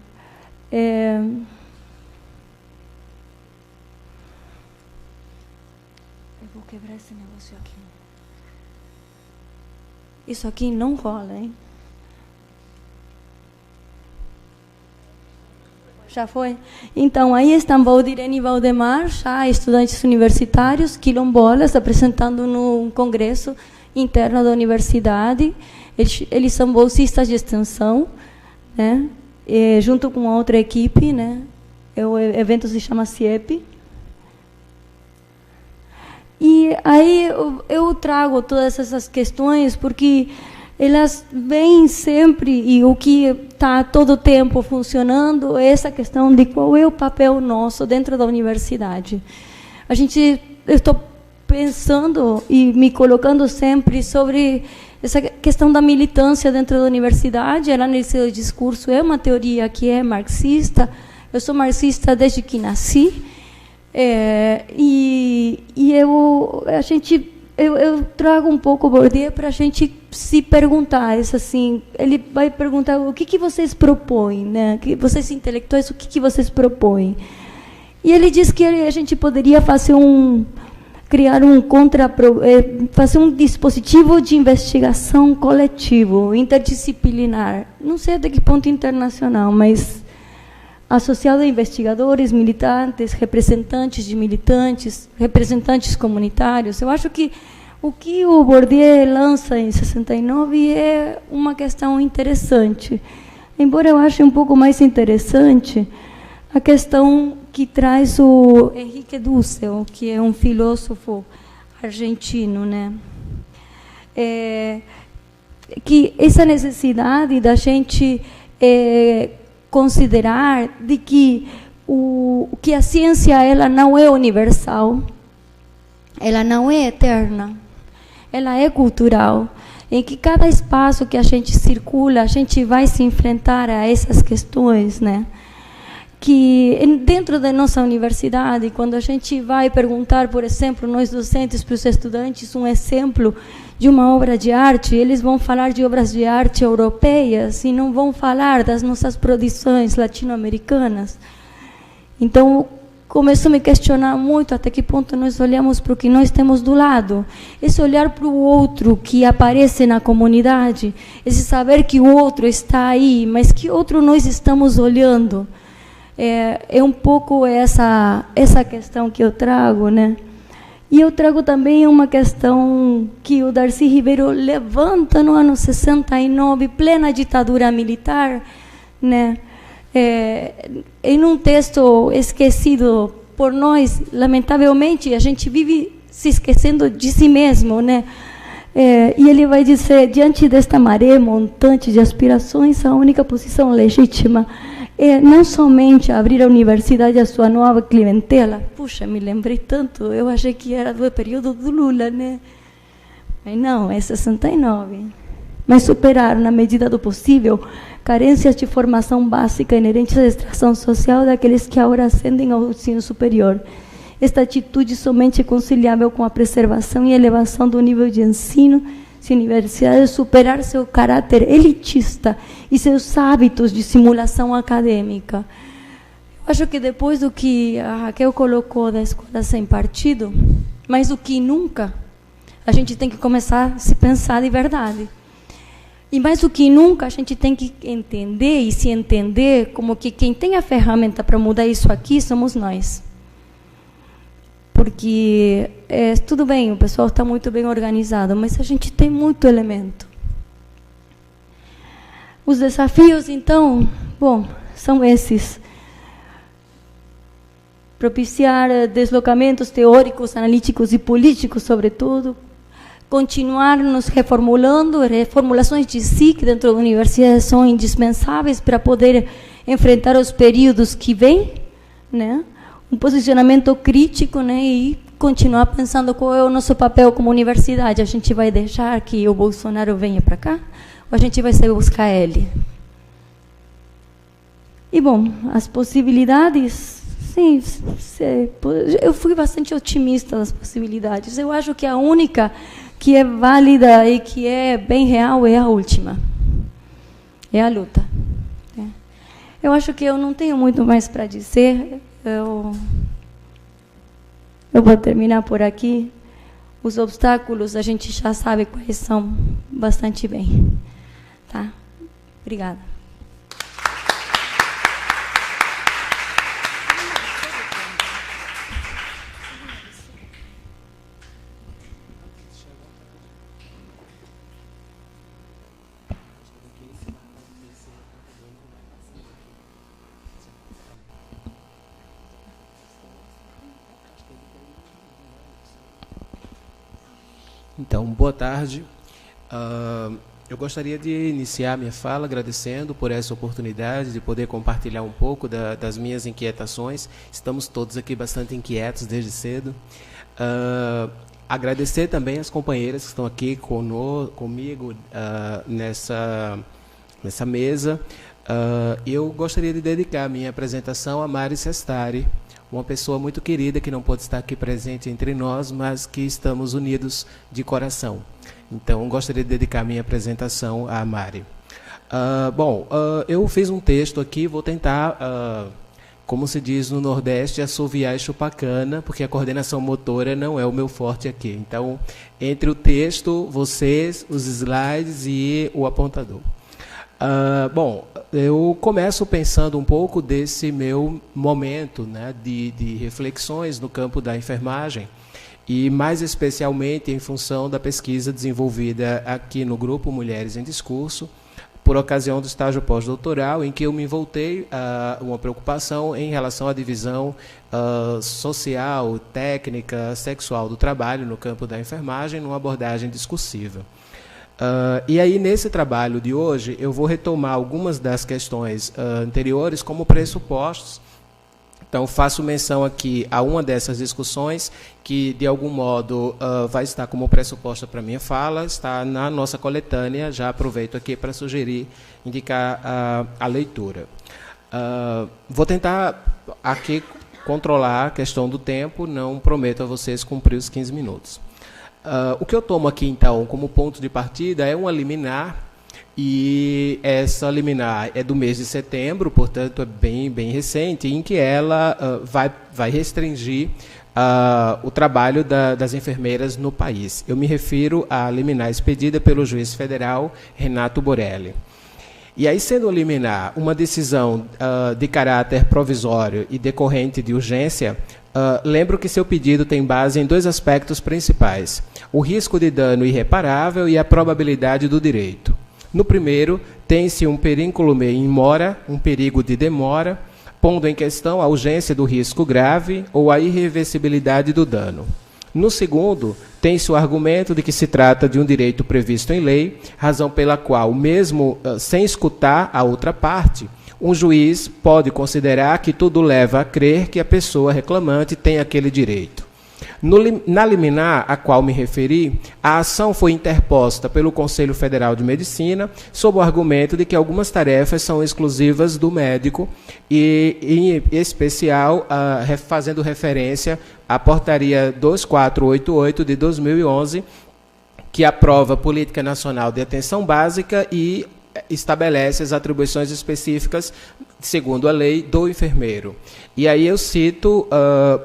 Quebrar esse negócio aqui. Isso aqui não rola, hein? Já foi? Então, aí estão Valdirene e Valdemar, já estudantes universitários, quilombolas, apresentando no congresso interno da universidade. Eles são bolsistas de extensão, né? Junto com outra equipe, né? O evento se chama CIEP. E aí eu trago todas essas questões porque elas vêm sempre, e o que está todo o tempo funcionando é essa questão de qual é o papel nosso dentro da universidade. Eu estou pensando e me colocando sempre sobre essa questão da militância dentro da universidade. A análise do discurso é uma teoria que é marxista. Eu sou marxista desde que nasci. Eu trago um pouco o Bourdieu para a gente se perguntar, assim, ele vai perguntar o que vocês propõem, né? Vocês intelectuais, o que vocês propõem? E ele diz que a gente poderia fazer fazer um dispositivo de investigação coletivo, interdisciplinar. Não sei até que ponto internacional, mas associado a investigadores, militantes, representantes de militantes, representantes comunitários. Eu acho que o que o Bourdieu lança em 69 é uma questão interessante, embora eu ache um pouco mais interessante a questão que traz o Henrique Dussel, que é um filósofo argentino, né? Que essa necessidade da gente considerar de que que a ciência ela não é universal, ela não é eterna, ela é cultural, em que cada espaço que a gente circula, a gente vai se enfrentar a essas questões, né? Que dentro da nossa universidade, quando a gente vai perguntar, por exemplo, nós docentes para os estudantes, um exemplo de uma obra de arte, eles vão falar de obras de arte europeias e não vão falar das nossas produções latino-americanas. Então, começou a me questionar muito até que ponto nós olhamos para o que nós temos do lado. Esse olhar para o outro que aparece na comunidade, esse saber que o outro está aí, mas que outro nós estamos olhando. É um pouco essa questão que eu trago, né? E eu trago também uma questão que o Darcy Ribeiro levanta no ano 69, plena ditadura militar, né? Em um texto esquecido por nós, lamentavelmente, a gente vive se esquecendo de si mesmo, né? E ele vai dizer, diante desta maré montante de aspirações, a única posição legítima é não somente abrir a universidade à sua nova clientela. Puxa, me lembrei tanto, eu achei que era do período do Lula, né? Mas não, é 69. Mas superar, na medida do possível, carências de formação básica inerentes à extração social daqueles que agora ascendem ao ensino superior. Esta atitude somente é conciliável com a preservação e elevação do nível de ensino, se a universidade superar seu caráter elitista e seus hábitos de simulação acadêmica. Eu acho que depois do que a Raquel colocou da escola sem partido, mais do que nunca, a gente tem que começar a se pensar de verdade. E mais do que nunca, a gente tem que entender e se entender como que quem tem a ferramenta para mudar isso aqui somos nós. Porque, tudo bem, o pessoal está muito bem organizado, mas a gente tem muito elemento. Os desafios, então, bom, são esses. Propiciar deslocamentos teóricos, analíticos e políticos, sobretudo. Continuar nos reformulando, reformulações de si, que dentro da universidade são indispensáveis para poder enfrentar os períodos que vêm, né? Um posicionamento crítico, né? E continuar pensando qual é o nosso papel como universidade. A gente vai deixar que o Bolsonaro venha para cá? Ou a gente vai sair buscar ele? E, bom, as possibilidades, sim, eu fui bastante otimista das possibilidades. Eu acho que a única que é válida e que é bem real é a última. É a luta. Eu acho que eu não tenho muito mais para dizer. Eu vou terminar por aqui. Os obstáculos a gente já sabe quais são bastante bem. Tá? Obrigada. Então, boa tarde. Eu gostaria de iniciar minha fala agradecendo por essa oportunidade de poder compartilhar um pouco das minhas inquietações. Estamos todos aqui bastante inquietos desde cedo. Agradecer também as companheiras que estão aqui comigo nessa mesa. Eu gostaria de dedicar a minha apresentação a Mari Sestari, uma pessoa muito querida que não pôde estar aqui presente entre nós, mas que estamos unidos de coração. Então, gostaria de dedicar minha apresentação a Mari. Eu fiz um texto aqui, vou tentar, como se diz no Nordeste, assoviar e chupar cana, porque a coordenação motora não é o meu forte aqui. Então, entre o texto, vocês, os slides e o apontador. Bom, eu começo pensando um pouco desse meu momento, né, de reflexões no campo da enfermagem, e mais especialmente em função da pesquisa desenvolvida aqui no Grupo Mulheres em Discurso, por ocasião do estágio pós-doutoral, em que eu me voltei a uma preocupação em relação à divisão social, técnica, sexual do trabalho no campo da enfermagem, numa abordagem discursiva. E aí, nesse trabalho de hoje, eu vou retomar algumas das questões anteriores como pressupostos. Então, faço menção aqui a uma dessas discussões que, de algum modo, vai estar como pressuposta para a minha fala, está na nossa coletânea, já aproveito aqui para sugerir, indicar a leitura. Vou tentar aqui controlar a questão do tempo, não prometo a vocês cumprir os 15 minutos. O que eu tomo aqui, então, como ponto de partida é uma liminar, e essa liminar é do mês de setembro, portanto, é bem recente, em que ela vai restringir o trabalho das enfermeiras no país. Eu me refiro à liminar expedida pelo juiz federal Renato Borelli. E aí, sendo liminar uma decisão de caráter provisório e decorrente de urgência, lembro que seu pedido tem base em dois aspectos principais: o risco de dano irreparável e a probabilidade do direito. No primeiro, tem-se um perínculo in mora, um perigo de demora, pondo em questão a urgência do risco grave ou a irreversibilidade do dano. No segundo, tem-se o argumento de que se trata de um direito previsto em lei, razão pela qual, mesmo sem escutar a outra parte, um juiz pode considerar que tudo leva a crer que a pessoa reclamante tem aquele direito. Na liminar a qual me referi, a ação foi interposta pelo Conselho Federal de Medicina sob o argumento de que algumas tarefas são exclusivas do médico e, em especial, fazendo referência à Portaria 2488 de 2011, que aprova a Política Nacional de Atenção Básica e estabelece as atribuições específicas, segundo a lei, do enfermeiro. E aí eu cito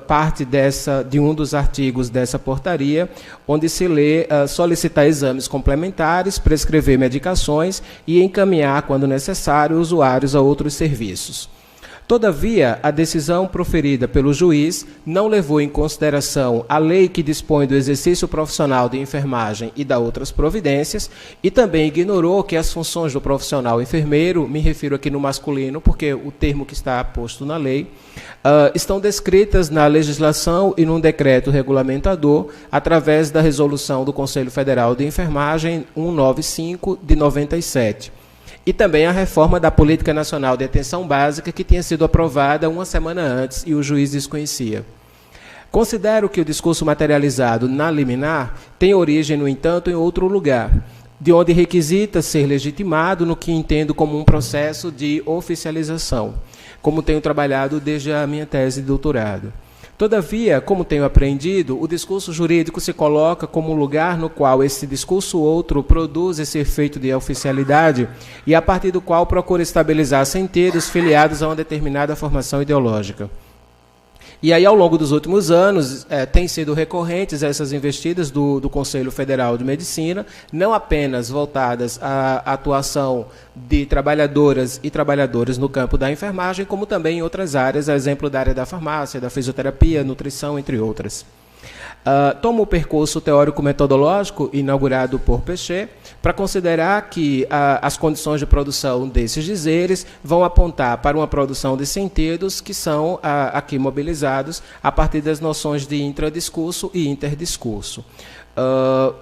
parte de um dos artigos dessa portaria, onde se lê solicitar exames complementares, prescrever medicações e encaminhar, quando necessário, usuários a outros serviços. Todavia, a decisão proferida pelo juiz não levou em consideração a lei que dispõe do exercício profissional de enfermagem e das outras providências, e também ignorou que as funções do profissional enfermeiro, me refiro aqui no masculino, porque o termo que está posto na lei, estão descritas na legislação e num decreto regulamentador, através da resolução do Conselho Federal de Enfermagem 195 de 97. E também a reforma da Política Nacional de Atenção Básica, que tinha sido aprovada uma semana antes e o juiz desconhecia. Considero que o discurso materializado na liminar tem origem, no entanto, em outro lugar, de onde requisita ser legitimado no que entendo como um processo de oficialização, como tenho trabalhado desde a minha tese de doutorado. Todavia, como tenho aprendido, o discurso jurídico se coloca como um lugar no qual esse discurso outro produz esse efeito de oficialidade e a partir do qual procura estabilizar sentidos filiados a uma determinada formação ideológica. E aí, ao longo dos últimos anos, têm sido recorrentes essas investidas do Conselho Federal de Medicina, não apenas voltadas à atuação de trabalhadoras e trabalhadores no campo da enfermagem, como também em outras áreas, a exemplo da área da farmácia, da fisioterapia, nutrição, entre outras. Tomo o percurso teórico-metodológico inaugurado por Péchet para considerar que as condições de produção desses dizeres vão apontar para uma produção de sentidos que são aqui mobilizados a partir das noções de intradiscurso e interdiscurso.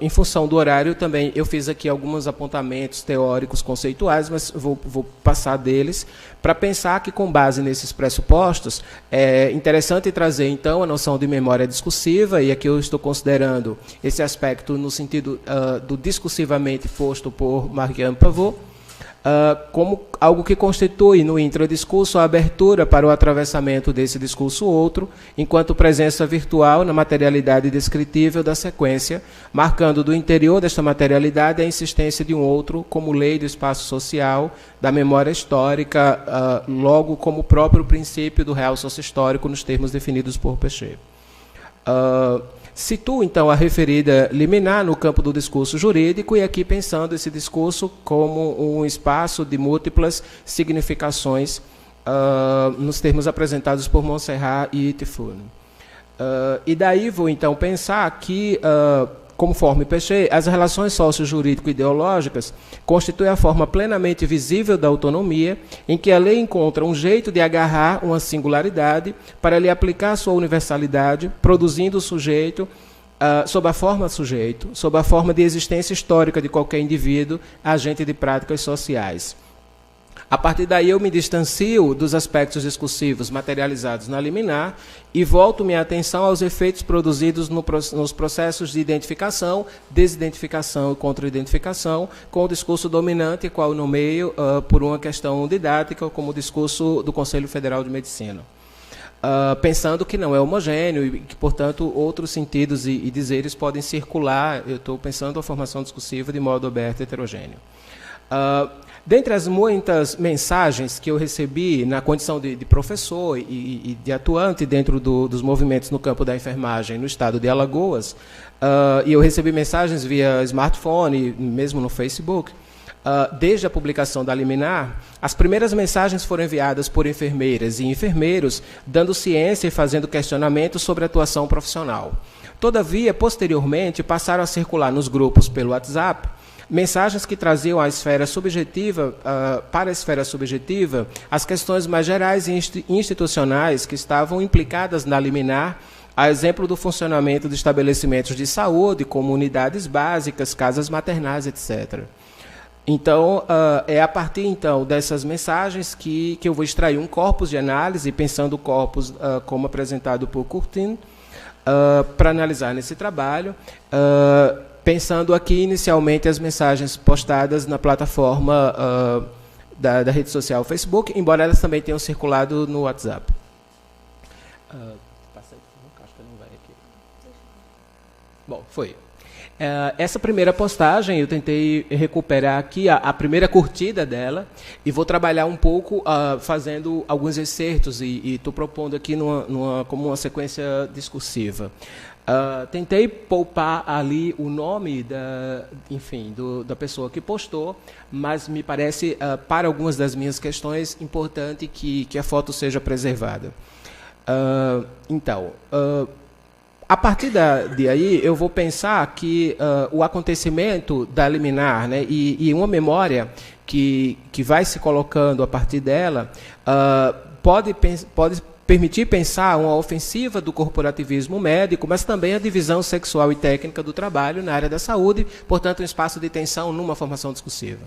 Em função do horário também eu fiz aqui alguns apontamentos teóricos conceituais, mas vou passar deles para pensar que, com base nesses pressupostos, é interessante trazer então a noção de memória discursiva, e aqui eu estou considerando esse aspecto no sentido do discursivamente posto por Marianne Pavot, como algo que constitui no intradiscurso a abertura para o atravessamento desse discurso outro, enquanto presença virtual na materialidade descritível da sequência, marcando do interior desta materialidade a insistência de um outro como lei do espaço social, da memória histórica, logo como próprio princípio do real sócio-histórico nos termos definidos por Péchet. Situo, então, a referida liminar no campo do discurso jurídico e aqui pensando esse discurso como um espaço de múltiplas significações nos termos apresentados por Montserrat e Tiffune. E daí vou, então, pensar que, conforme Péchet, as relações socio-jurídico-ideológicas constituem a forma plenamente visível da autonomia, em que a lei encontra um jeito de agarrar uma singularidade para lhe aplicar sua universalidade, produzindo o sujeito sob a forma sujeito, sob a forma de existência histórica de qualquer indivíduo, agente de práticas sociais. A partir daí eu me distancio dos aspectos discursivos materializados na liminar e volto minha atenção aos efeitos produzidos nos processos de identificação, desidentificação e contra-identificação, com o discurso dominante, qual no meio, por uma questão didática, como o discurso do Conselho Federal de Medicina. Pensando que não é homogêneo e que, portanto, outros sentidos e dizeres podem circular, eu estou pensando a formação discursiva de modo aberto e heterogêneo. Dentre as muitas mensagens que eu recebi na condição de professor e de atuante dentro dos movimentos no campo da enfermagem no estado de Alagoas, e eu recebi mensagens via smartphone, mesmo no Facebook, desde a publicação da liminar, as primeiras mensagens foram enviadas por enfermeiras e enfermeiros, dando ciência e fazendo questionamentos sobre a atuação profissional. Todavia, posteriormente, passaram a circular nos grupos pelo WhatsApp mensagens que traziam à esfera subjetiva, para a esfera subjetiva, as questões mais gerais e institucionais que estavam implicadas na liminar, a exemplo do funcionamento de estabelecimentos de saúde, como unidades básicas, casas maternais, etc. Então, é a partir então, dessas mensagens que eu vou extrair um corpus de análise, pensando o corpus como apresentado por Curtin, para analisar nesse trabalho, pensando aqui inicialmente as mensagens postadas na plataforma da rede social Facebook, embora elas também tenham circulado no WhatsApp. Acho que não vai aqui. Bom, foi. Essa primeira postagem, eu tentei recuperar aqui a primeira curtida dela e vou trabalhar um pouco fazendo alguns excertos e estou propondo aqui como uma sequência discursiva. Tentei poupar ali o nome da pessoa que postou, mas me parece, para algumas das minhas questões, importante que a foto seja preservada. A partir de aí, eu vou pensar que o acontecimento da liminar, né, e uma memória que vai se colocando a partir dela pode permitir pensar uma ofensiva do corporativismo médico, mas também a divisão sexual e técnica do trabalho na área da saúde, portanto, um espaço de tensão numa formação discursiva.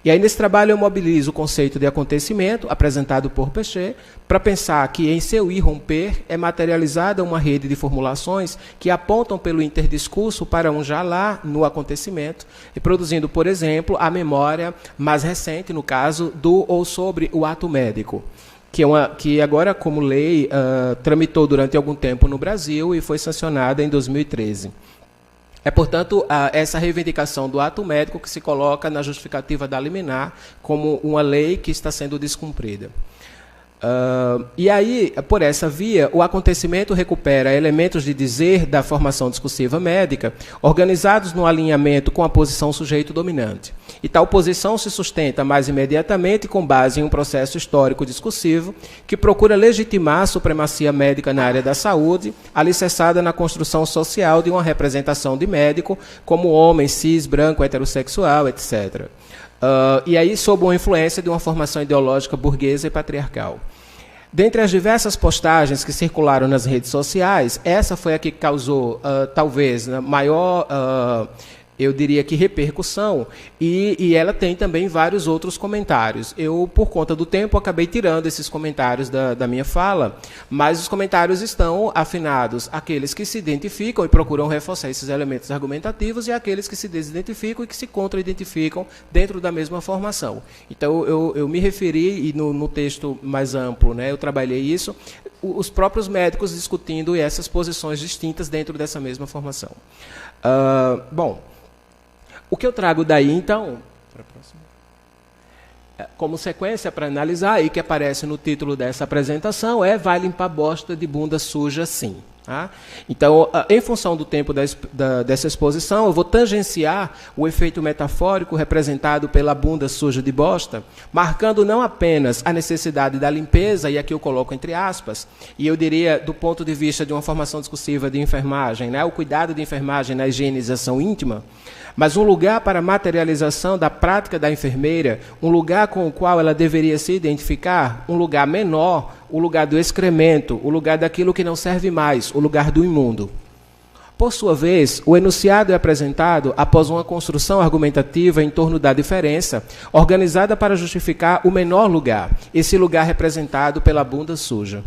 E aí, nesse trabalho, eu mobilizo o conceito de acontecimento, apresentado por Péchet, para pensar que, em seu irromper, é materializada uma rede de formulações que apontam pelo interdiscurso para um já lá no acontecimento, reproduzindo, por exemplo, a memória mais recente, no caso, do ou sobre o ato médico, que agora, como lei, tramitou durante algum tempo no Brasil e foi sancionada em 2013. É, portanto, essa reivindicação do ato médico que se coloca na justificativa da liminar como uma lei que está sendo descumprida. E aí, por essa via, o acontecimento recupera elementos de dizer da formação discursiva médica, organizados no alinhamento com a posição sujeito-dominante. E tal posição se sustenta mais imediatamente com base em um processo histórico discursivo que procura legitimar a supremacia médica na área da saúde, alicerçada na construção social de uma representação de médico como homem, cis, branco, heterossexual, etc. E aí sob uma influência de uma formação ideológica burguesa e patriarcal. Dentre as diversas postagens que circularam nas redes sociais, essa foi a que causou, talvez, maior, eu diria que repercussão, e ela tem também vários outros comentários. Eu, por conta do tempo, acabei tirando esses comentários da minha fala, mas os comentários estão afinados àqueles que se identificam e procuram reforçar esses elementos argumentativos e àqueles que se desidentificam e que se contra-identificam dentro da mesma formação. Então, eu me referi, e no texto mais amplo, né, eu trabalhei isso, os próprios médicos discutindo essas posições distintas dentro dessa mesma formação. Bom, o que eu trago daí, então, para a próxima, como sequência para analisar, e que aparece no título dessa apresentação, é "Vai limpar bosta de bunda suja, sim". Tá? Então, em função do tempo dessa exposição, eu vou tangenciar o efeito metafórico representado pela bunda suja de bosta, marcando não apenas a necessidade da limpeza, e aqui eu coloco entre aspas, e eu diria, do ponto de vista de uma formação discursiva de enfermagem, né, o cuidado de enfermagem na higienização íntima, mas um lugar para a materialização da prática da enfermeira, um lugar com o qual ela deveria se identificar, um lugar menor, o lugar do excremento, o lugar daquilo que não serve mais, o lugar do imundo. Por sua vez, o enunciado é apresentado após uma construção argumentativa em torno da diferença, organizada para justificar o menor lugar, esse lugar representado pela bunda suja.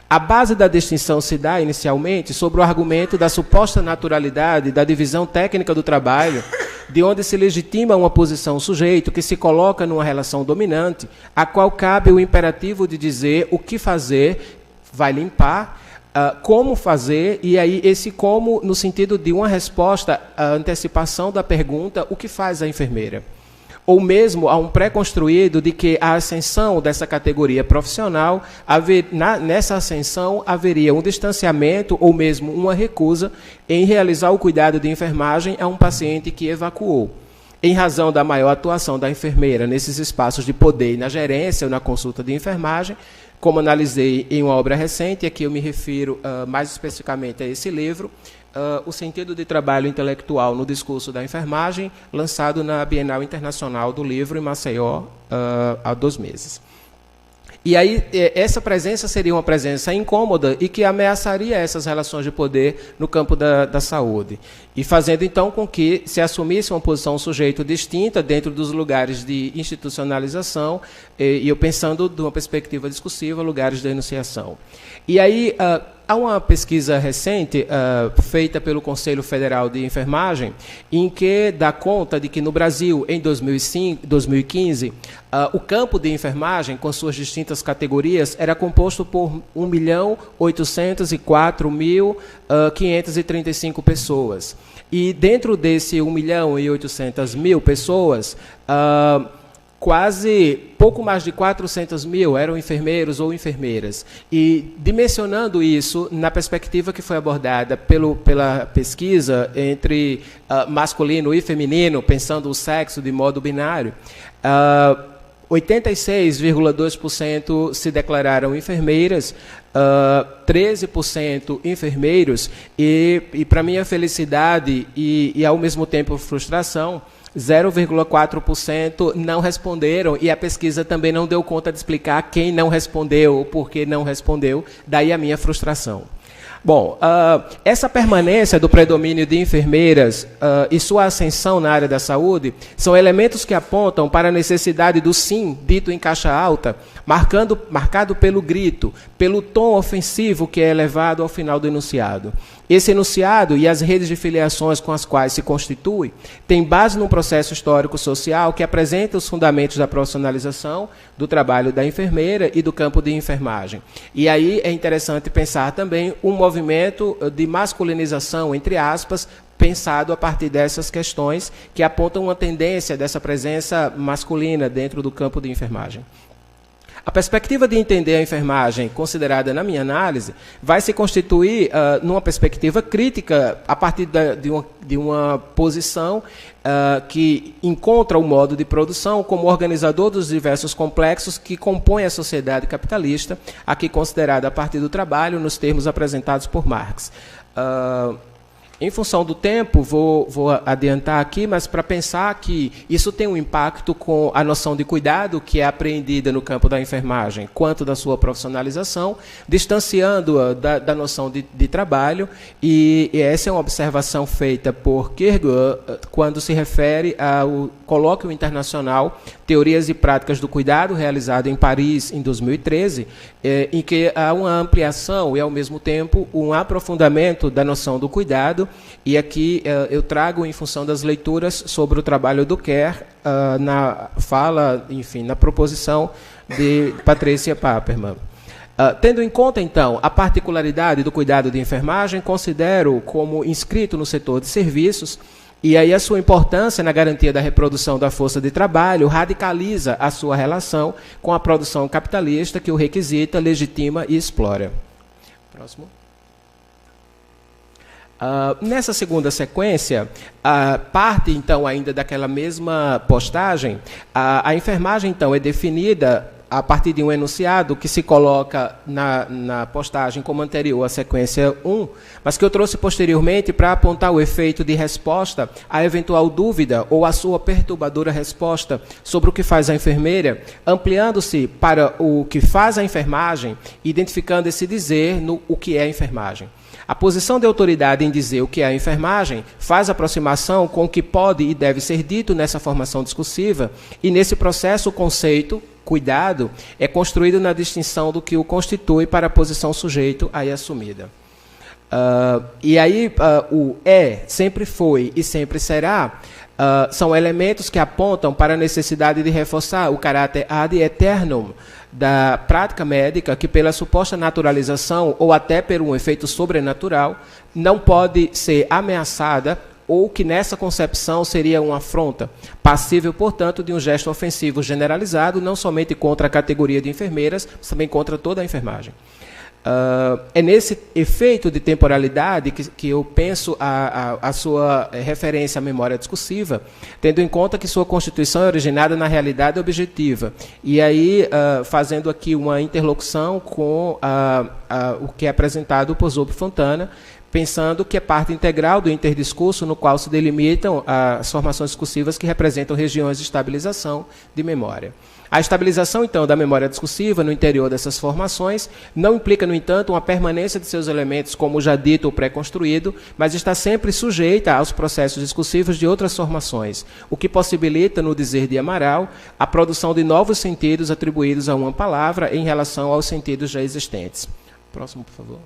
A base da distinção se dá, inicialmente, sobre o argumento da suposta naturalidade da divisão técnica do trabalho, de onde se legitima uma posição sujeito que se coloca numa relação dominante, a qual cabe o imperativo de dizer o que fazer, vai limpar, como fazer, e aí esse como no sentido de uma resposta à antecipação da pergunta, o que faz a enfermeira? Ou mesmo a um pré-construído de que a ascensão dessa categoria profissional, nessa ascensão haveria um distanciamento ou mesmo uma recusa em realizar o cuidado de enfermagem a um paciente que evacuou. Em razão da maior atuação da enfermeira nesses espaços de poder e na gerência ou na consulta de enfermagem, como analisei em uma obra recente, aqui eu me refiro mais especificamente a esse livro, O Sentido de Trabalho Intelectual no Discurso da Enfermagem, lançado na Bienal Internacional do Livro, em Maceió, há 2 meses. E aí, essa presença seria uma presença incômoda e que ameaçaria essas relações de poder no campo da saúde. E fazendo, então, com que se assumisse uma posição sujeito distinta dentro dos lugares de institucionalização, e eu pensando de uma perspectiva discursiva, lugares de enunciação. E aí, há uma pesquisa recente, feita pelo Conselho Federal de Enfermagem, em que dá conta de que no Brasil, em 2015, o campo de enfermagem, com suas distintas categorias, era composto por 1.804.535 pessoas. E dentro desse 1.800.000 pessoas, pouco mais de 400.000 eram enfermeiros ou enfermeiras. E dimensionando isso na perspectiva que foi abordada pela pesquisa entre masculino e feminino, pensando o sexo de modo binário, 86,2% se declararam enfermeiras, 13% enfermeiros, e para minha felicidade e ao mesmo tempo frustração, 0,4% não responderam, e a pesquisa também não deu conta de explicar quem não respondeu ou por que não respondeu, daí a minha frustração. Bom, essa permanência do predomínio de enfermeiras e sua ascensão na área da saúde são elementos que apontam para a necessidade do sim, dito em caixa alta, marcado pelo grito, pelo tom ofensivo que é elevado ao final do enunciado. Esse enunciado e as redes de filiações com as quais se constitui têm base num processo histórico-social que apresenta os fundamentos da profissionalização do trabalho da enfermeira e do campo de enfermagem. E aí é interessante pensar também um movimento de masculinização, entre aspas, pensado a partir dessas questões que apontam uma tendência dessa presença masculina dentro do campo de enfermagem. A perspectiva de entender a enfermagem, considerada na minha análise, vai se constituir numa perspectiva crítica a partir de uma posição que encontra o modo de produção como organizador dos diversos complexos que compõem a sociedade capitalista, aqui considerada a partir do trabalho, nos termos apresentados por Marx. Em função do tempo, vou adiantar aqui, mas para pensar que isso tem um impacto com a noção de cuidado que é apreendida no campo da enfermagem, quanto da sua profissionalização, distanciando-a da noção de trabalho, e essa é uma observação feita por Kierkegaard quando se refere ao colóquio internacional Teorias e Práticas do Cuidado, realizado em Paris em 2013, em que há uma ampliação e, ao mesmo tempo, um aprofundamento da noção do cuidado. E aqui eu trago em função das leituras sobre o trabalho do Kerr, na fala, enfim, na proposição de Patrícia Paperman. Tendo em conta, então, a particularidade do cuidado de enfermagem, considero como inscrito no setor de serviços, e aí a sua importância na garantia da reprodução da força de trabalho radicaliza a sua relação com a produção capitalista que o requisita, legitima e explora. Próximo. Nessa segunda sequência, parte, então, ainda daquela mesma postagem, a enfermagem, então, é definida a partir de um enunciado que se coloca na postagem como anterior à sequência 1, mas que eu trouxe posteriormente para apontar o efeito de resposta à eventual dúvida ou à sua perturbadora resposta sobre o que faz a enfermeira, ampliando-se para o que faz a enfermagem, identificando esse dizer no o que é a enfermagem. A posição de autoridade em dizer o que é a enfermagem faz aproximação com o que pode e deve ser dito nessa formação discursiva, e nesse processo o conceito cuidado é construído na distinção do que o constitui para a posição sujeito aí assumida. E aí o sempre foi e sempre será são elementos que apontam para a necessidade de reforçar o caráter ad aeternum da prática médica, que pela suposta naturalização ou até por um efeito sobrenatural não pode ser ameaçada, ou que nessa concepção seria uma afronta, passível, portanto, de um gesto ofensivo generalizado, não somente contra a categoria de enfermeiras, mas também contra toda a enfermagem. É nesse efeito de temporalidade que eu penso a sua referência à memória discursiva, tendo em conta que sua constituição é originada na realidade objetiva. E aí, fazendo aqui uma interlocução com o que é apresentado por Zoppo Fontana, pensando que é parte integral do interdiscurso no qual se delimitam as formações discursivas que representam regiões de estabilização de memória. A estabilização, então, da memória discursiva no interior dessas formações não implica, no entanto, uma permanência de seus elementos como já dito ou pré-construído, mas está sempre sujeita aos processos discursivos de outras formações, o que possibilita, no dizer de Amaral, a produção de novos sentidos atribuídos a uma palavra em relação aos sentidos já existentes. Próximo, por favor.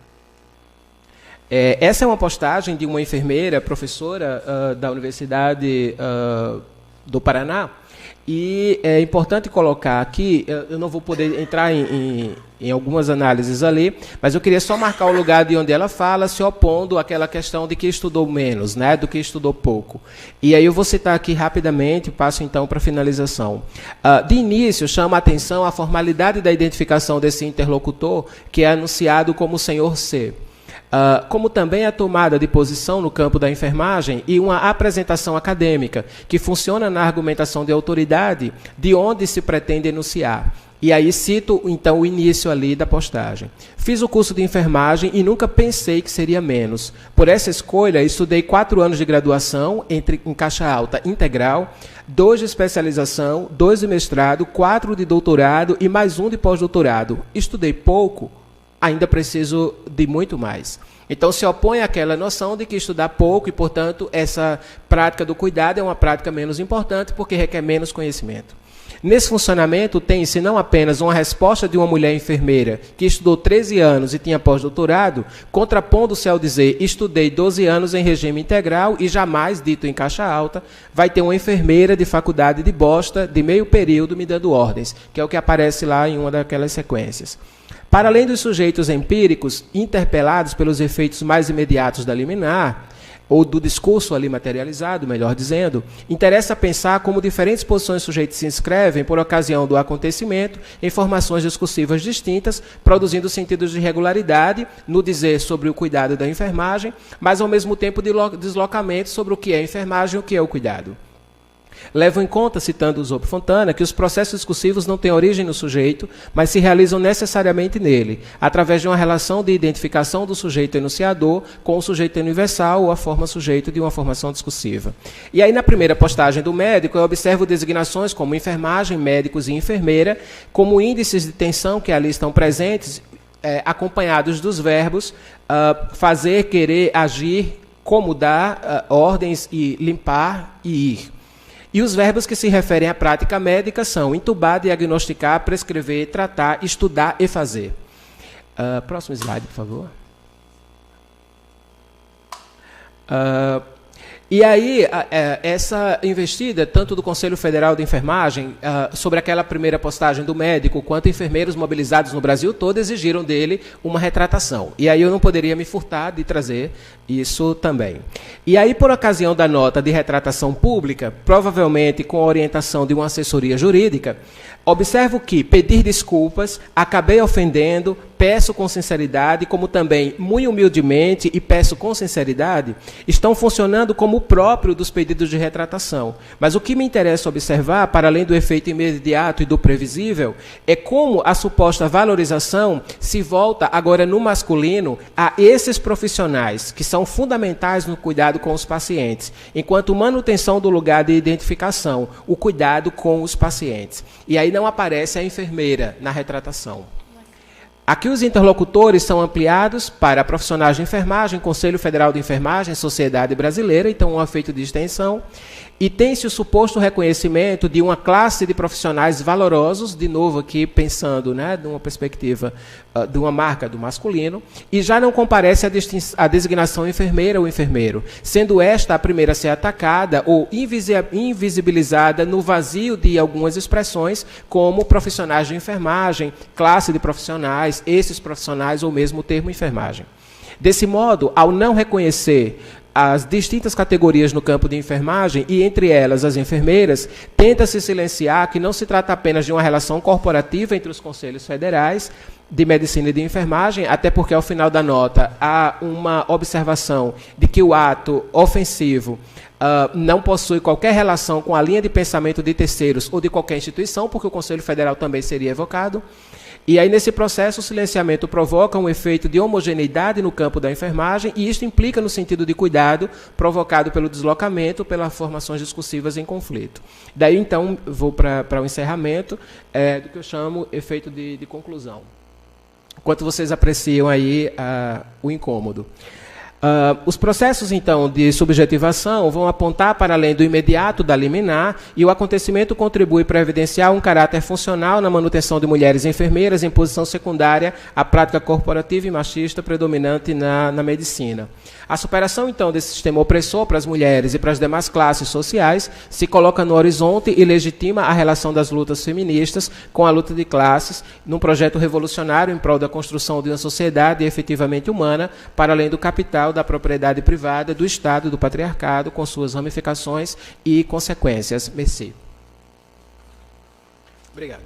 Essa é uma postagem de uma enfermeira, professora da Universidade do Paraná, e é importante colocar aqui, eu não vou poder entrar em algumas análises ali, mas eu queria só marcar o lugar de onde ela fala, se opondo àquela questão de que estudou menos, né, do que estudou pouco. E aí eu vou citar aqui rapidamente, passo então para a finalização. De início, chama a atenção a formalidade da identificação desse interlocutor, que é anunciado como senhor C. Como também a tomada de posição no campo da enfermagem e uma apresentação acadêmica, que funciona na argumentação de autoridade, de onde se pretende enunciar. E aí cito, então, o início ali da postagem. Fiz o curso de enfermagem e nunca pensei que seria menos. Por essa escolha, estudei 4 anos de graduação, em caixa alta integral, 2 de especialização, 2 de mestrado, 4 de doutorado e mais 1 de pós-doutorado. Estudei pouco, ainda preciso de muito mais. Então, se opõe àquela noção de que estudar pouco e, portanto, essa prática do cuidado é uma prática menos importante porque requer menos conhecimento. Nesse funcionamento, tem-se não apenas uma resposta de uma mulher enfermeira que estudou 13 anos e tinha pós-doutorado, contrapondo-se ao dizer estudei 12 anos em regime integral e jamais, dito em caixa alta, vai ter uma enfermeira de faculdade de bosta de meio período me dando ordens, que é o que aparece lá em uma daquelas sequências. Para além dos sujeitos empíricos, interpelados pelos efeitos mais imediatos da liminar, ou do discurso ali materializado, melhor dizendo, interessa pensar como diferentes posições sujeitos se inscrevem por ocasião do acontecimento em formações discursivas distintas, produzindo sentidos de regularidade no dizer sobre o cuidado da enfermagem, mas ao mesmo tempo de deslocamento sobre o que é a enfermagem e o que é o cuidado. Levam em conta, citando o Zoppo Fontana, que os processos discursivos não têm origem no sujeito, mas se realizam necessariamente nele, através de uma relação de identificação do sujeito enunciador com o sujeito universal ou a forma sujeito de uma formação discursiva. E aí, na primeira postagem do médico, eu observo designações como enfermagem, médicos e enfermeira, como índices de tensão que ali estão presentes, acompanhados dos verbos fazer, querer, agir, como dar, ordens e limpar e ir. E os verbos que se referem à prática médica são intubar, diagnosticar, prescrever, tratar, estudar e fazer. Próximo slide, por favor. E aí, essa investida, tanto do Conselho Federal de Enfermagem, sobre aquela primeira postagem do médico, quanto enfermeiros mobilizados no Brasil todo, exigiram dele uma retratação. E aí eu não poderia me furtar de trazer isso também. E aí, por ocasião da nota de retratação pública, provavelmente com a orientação de uma assessoria jurídica, observo que pedir desculpas, acabei ofendendo, peço com sinceridade, como também, muito humildemente, e peço com sinceridade, estão funcionando como o próprio dos pedidos de retratação. Mas o que me interessa observar, para além do efeito imediato e do previsível, é como a suposta valorização se volta agora no masculino a esses profissionais, que são fundamentais no cuidado com os pacientes, enquanto manutenção do lugar de identificação, o cuidado com os pacientes. E aí não aparece a enfermeira na retratação. Aqui os interlocutores são ampliados para profissionais de enfermagem, Conselho Federal de Enfermagem, Sociedade Brasileira, então um efeito de extensão, e tem-se o suposto reconhecimento de uma classe de profissionais valorosos, de novo aqui pensando, né, de uma perspectiva de uma marca do masculino, e já não comparece a designação enfermeira ou enfermeiro, sendo esta a primeira a ser atacada ou invisibilizada no vazio de algumas expressões, como profissionais de enfermagem, classe de profissionais, esses profissionais ou mesmo o termo enfermagem. Desse modo, ao não reconhecer as distintas categorias no campo de enfermagem, e entre elas as enfermeiras, tenta-se silenciar que não se trata apenas de uma relação corporativa entre os conselhos federais de medicina e de enfermagem, até porque ao final da nota há uma observação de que o ato ofensivo não possui qualquer relação com a linha de pensamento de terceiros ou de qualquer instituição, porque o Conselho Federal também seria evocado. E aí, nesse processo, o silenciamento provoca um efeito de homogeneidade no campo da enfermagem, e isto implica no sentido de cuidado provocado pelo deslocamento, pelas formações discursivas em conflito. Daí, então, vou para o encerramento do que eu chamo efeito de conclusão. Enquanto vocês apreciam aí o incômodo. Os processos, então, de subjetivação vão apontar para além do imediato da liminar, e o acontecimento contribui para evidenciar um caráter funcional na manutenção de mulheres enfermeiras em posição secundária à prática corporativa e machista predominante na medicina. A superação, então, desse sistema opressor para as mulheres e para as demais classes sociais se coloca no horizonte e legitima a relação das lutas feministas com a luta de classes, num projeto revolucionário em prol da construção de uma sociedade efetivamente humana, para além do capital, da propriedade privada, do Estado e do patriarcado, com suas ramificações e consequências. Merci. Obrigado.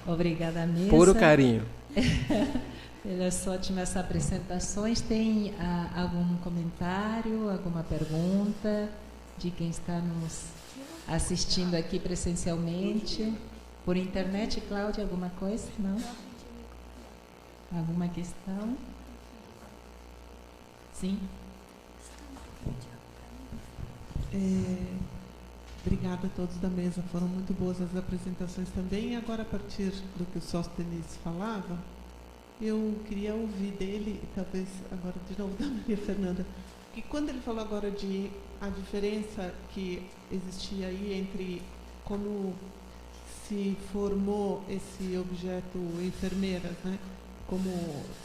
Obrigada mesmo. Puro carinho. Pelas ótimas apresentações. Tem algum comentário, alguma pergunta de quem está nos assistindo aqui presencialmente? Por internet, Cláudia, alguma coisa? Não? Alguma questão? Sim? Obrigada a todos da mesa, foram muito boas as apresentações também. E agora, a partir do que o Sóstenes falava, eu queria ouvir dele, e talvez agora de novo da Maria Fernanda, que quando ele falou agora de a diferença que existia aí entre como se formou esse objeto enfermeiras, né? Como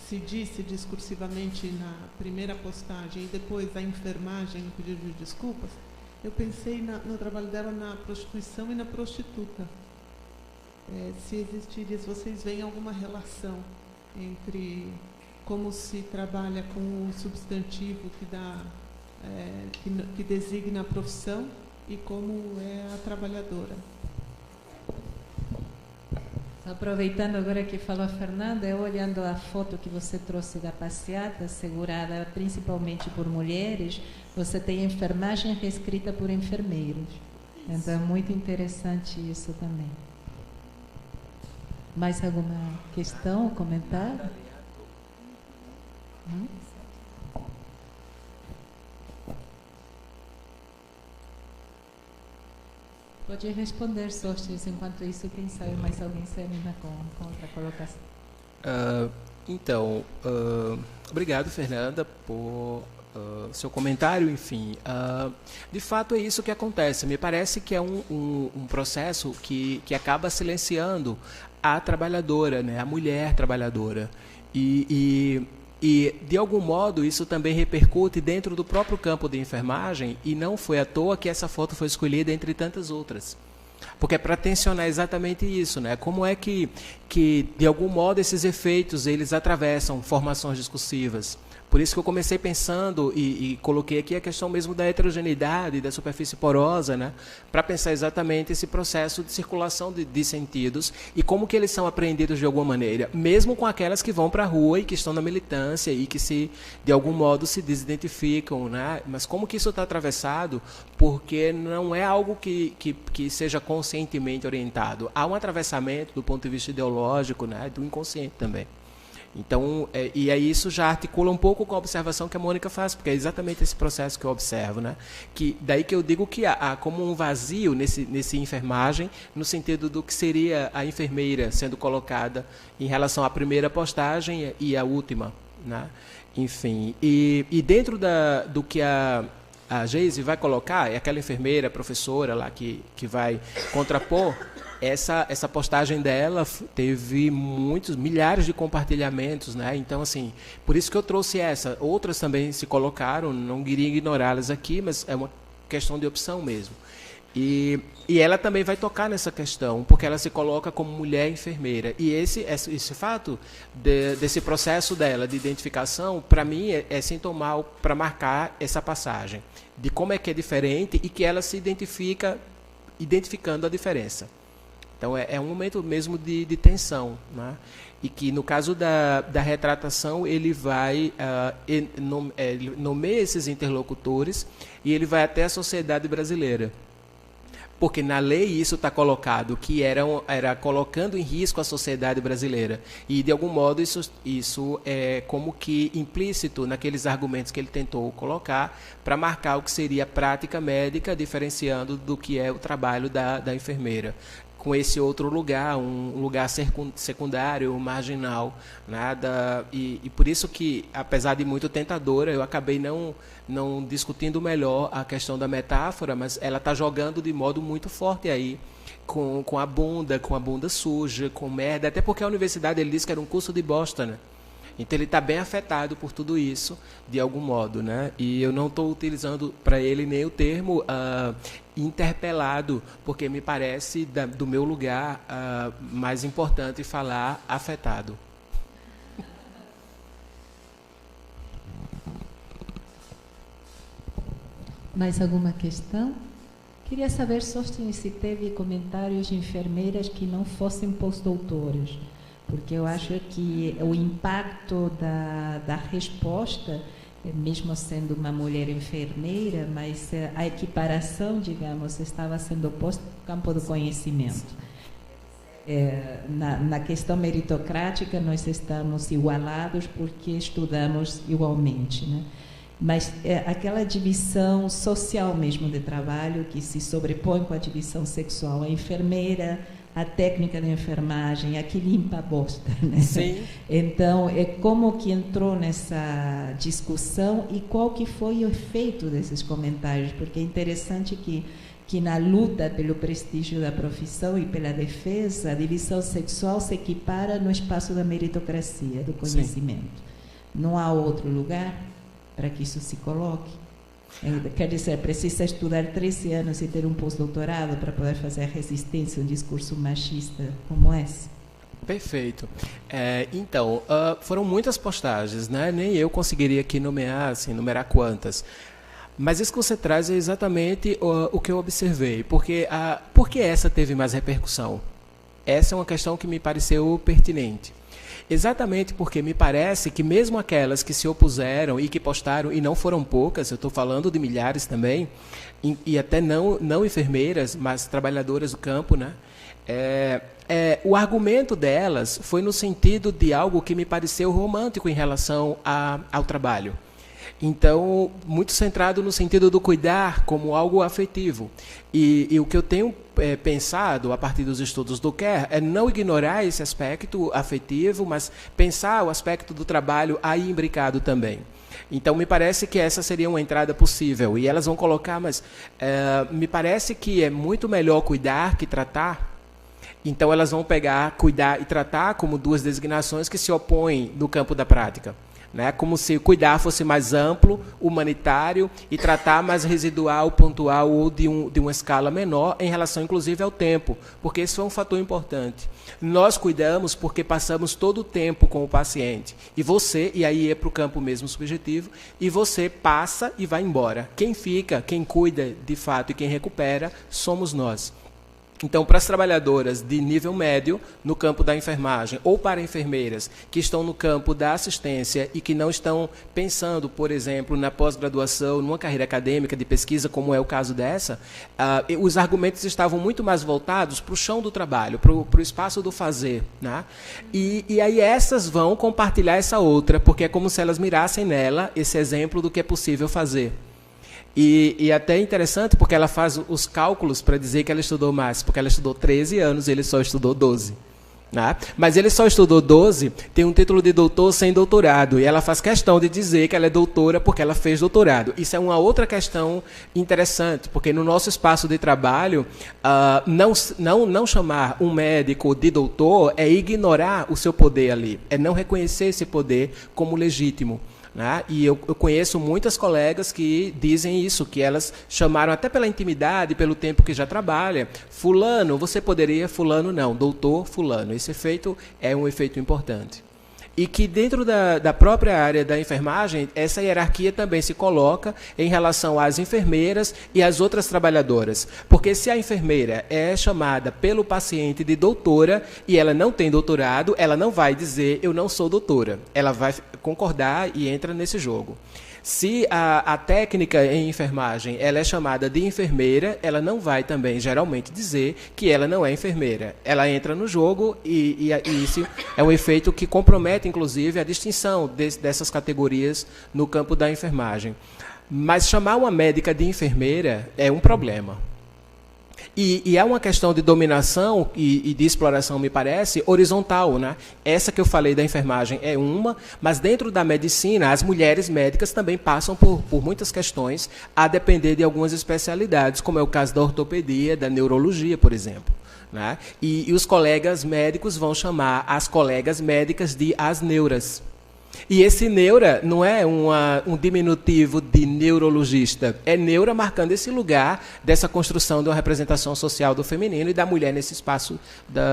se disse discursivamente na primeira postagem e depois a enfermagem no pedido de desculpas, eu pensei no trabalho dela na prostituição e na prostituta. Se existiria, se vocês veem alguma relação entre como se trabalha com o substantivo que dá, que designa a profissão e como é a trabalhadora. Aproveitando agora que falou a Fernanda, eu olhando a foto que você trouxe da passeata, segurada principalmente por mulheres, você tem enfermagem reescrita por enfermeiros. Então é muito interessante isso também. Mais alguma questão, comentário? Pode responder, Sóstenes, enquanto isso, quem sabe mais alguém se anima com outra colocação. Obrigado, Fernanda, por seu comentário, enfim. De fato, é isso que acontece. Me parece que é um processo que acaba silenciando a trabalhadora, né, a mulher trabalhadora. E, de algum modo, isso também repercute dentro do próprio campo de enfermagem, e não foi à toa que essa foto foi escolhida entre tantas outras. Porque é para tensionar exatamente isso, né? Como é que, de algum modo, esses efeitos eles atravessam formações discursivas. Por isso que eu comecei pensando e coloquei aqui a questão mesmo da heterogeneidade, da superfície porosa, né, para pensar exatamente esse processo de circulação de sentidos e como que eles são apreendidos de alguma maneira, mesmo com aquelas que vão para a rua e que estão na militância e que de algum modo se desidentificam, né, mas como que isso está atravessado, porque não é algo que seja conscientemente orientado. Há um atravessamento do ponto de vista ideológico, né, do inconsciente também. Então, e aí isso já articula um pouco com a observação que a Mônica faz, porque é exatamente esse processo que eu observo, né? Daí que eu digo que há como um vazio nesse enfermagem, no sentido do que seria a enfermeira sendo colocada em relação à primeira postagem e à última, né? Enfim, e dentro do que a Geise vai colocar, é aquela enfermeira, professora lá que vai contrapor. Essa postagem dela teve milhares de compartilhamentos, né? Então, assim, por isso que eu trouxe essa. Outras também se colocaram, não queria ignorá-las aqui, mas é uma questão de opção mesmo. E ela também vai tocar nessa questão, porque ela se coloca como mulher enfermeira. E esse fato desse processo dela de identificação, para mim, é sintomal para marcar essa passagem, de como é que é diferente e que ela se identificando a diferença. Então, é um momento mesmo de tensão, né? E que, no caso da retratação, ele vai ele nomeia esses interlocutores e ele vai até a sociedade brasileira. Porque na lei isso está colocado, que era colocando em risco a sociedade brasileira. E, de algum modo, isso é como que implícito naqueles argumentos que ele tentou colocar para marcar o que seria a prática médica, diferenciando do que é o trabalho da enfermeira, com esse outro lugar, um lugar secundário, marginal. E por isso que, apesar de muito tentadora, eu acabei não discutindo melhor a questão da metáfora, mas ela está jogando de modo muito forte aí, com a bunda suja, com merda, até porque a universidade, ele disse que era um curso de bosta, né? Então ele está bem afetado por tudo isso, de algum modo, né? E eu não estou utilizando para ele nem o termo interpelado, porque me parece, do meu lugar, mais importante falar afetado. Mais alguma questão? Queria saber, Sóstenes, se teve comentários de enfermeiras que não fossem pós-doutores, porque eu acho que o impacto da resposta, mesmo sendo uma mulher enfermeira, mas a equiparação, digamos, estava sendo posta no campo do conhecimento. Na questão meritocrática, nós estamos igualados porque estudamos igualmente, né? Mas aquela divisão social mesmo de trabalho que se sobrepõe com a divisão sexual, a enfermeira, a técnica de enfermagem, a que limpa a bosta, né? Sim. Então, como que entrou nessa discussão e qual que foi o efeito desses comentários? Porque é interessante que na luta pelo prestígio da profissão e pela defesa, a divisão sexual se equipara no espaço da meritocracia, do conhecimento. Sim. Não há outro lugar para que isso se coloque? Quer dizer, precisa estudar 13 anos e ter um pós-doutorado para poder fazer a resistência a um discurso machista como esse? Perfeito. Então, foram muitas postagens, né? Nem eu conseguiria aqui numerar quantas. Mas isso que você traz é exatamente o que eu observei. Por que essa teve mais repercussão? Essa é uma questão que me pareceu pertinente. Exatamente porque me parece que mesmo aquelas que se opuseram e que postaram, e não foram poucas, eu estou falando de milhares também, e até não enfermeiras, mas trabalhadoras do campo, né? O argumento delas foi no sentido de algo que me pareceu romântico em relação ao trabalho. Então, muito centrado no sentido do cuidar como algo afetivo. E o que eu tenho pensado, a partir dos estudos do Kerr, é não ignorar esse aspecto afetivo, mas pensar o aspecto do trabalho aí imbricado também. Então, me parece que essa seria uma entrada possível. E elas vão colocar, mas me parece que é muito melhor cuidar que tratar. Então, elas vão pegar cuidar e tratar como duas designações que se opõem no campo da prática. né? Como se cuidar fosse mais amplo, humanitário, e tratar mais residual, pontual ou de uma escala menor em relação, inclusive, ao tempo, porque esse foi um fator importante. Nós cuidamos porque passamos todo o tempo com o paciente, e aí é para o campo mesmo subjetivo, e você passa e vai embora. Quem fica, quem cuida de fato e quem recupera, somos nós. Então, para as trabalhadoras de nível médio no campo da enfermagem ou para enfermeiras que estão no campo da assistência e que não estão pensando, por exemplo, na pós-graduação, numa carreira acadêmica de pesquisa, como é o caso dessa, os argumentos estavam muito mais voltados para o chão do trabalho, para o espaço do fazer, né? E aí essas vão compartilhar essa outra, porque é como se elas mirassem nela esse exemplo do que é possível fazer. E até é interessante porque ela faz os cálculos para dizer que ela estudou mais, porque ela estudou 13 anos e ele só estudou 12. Né? Mas ele só estudou 12, tem um título de doutor sem doutorado, e ela faz questão de dizer que ela é doutora porque ela fez doutorado. Isso é uma outra questão interessante, porque no nosso espaço de trabalho, não chamar um médico de doutor é ignorar o seu poder ali, é não reconhecer esse poder como legítimo. Né? E eu conheço muitas colegas que dizem isso, que elas chamaram até pela intimidade, pelo tempo que já trabalha, fulano, você poderia, fulano não, doutor fulano. Esse efeito é um efeito importante. E que dentro da própria área da enfermagem, essa hierarquia também se coloca em relação às enfermeiras e às outras trabalhadoras. Porque se a enfermeira é chamada pelo paciente de doutora e ela não tem doutorado, ela não vai dizer eu não sou doutora. Ela vai concordar e entra nesse jogo. Se a técnica em enfermagem ela é chamada de enfermeira, ela não vai também, geralmente, dizer que ela não é enfermeira. Ela entra no jogo e isso é um efeito que compromete, inclusive, a distinção dessas categorias no campo da enfermagem. Mas chamar uma médica de enfermeira é um problema. E é uma questão de dominação e de exploração, me parece, horizontal, né? Essa que eu falei da enfermagem é uma, mas dentro da medicina, as mulheres médicas também passam por muitas questões, a depender de algumas especialidades, como é o caso da ortopedia, da neurologia, por exemplo. Né? E os colegas médicos vão chamar as colegas médicas de as neuras. E esse neura não é um diminutivo de neurologista, é neura marcando esse lugar dessa construção de uma representação social do feminino e da mulher nesse espaço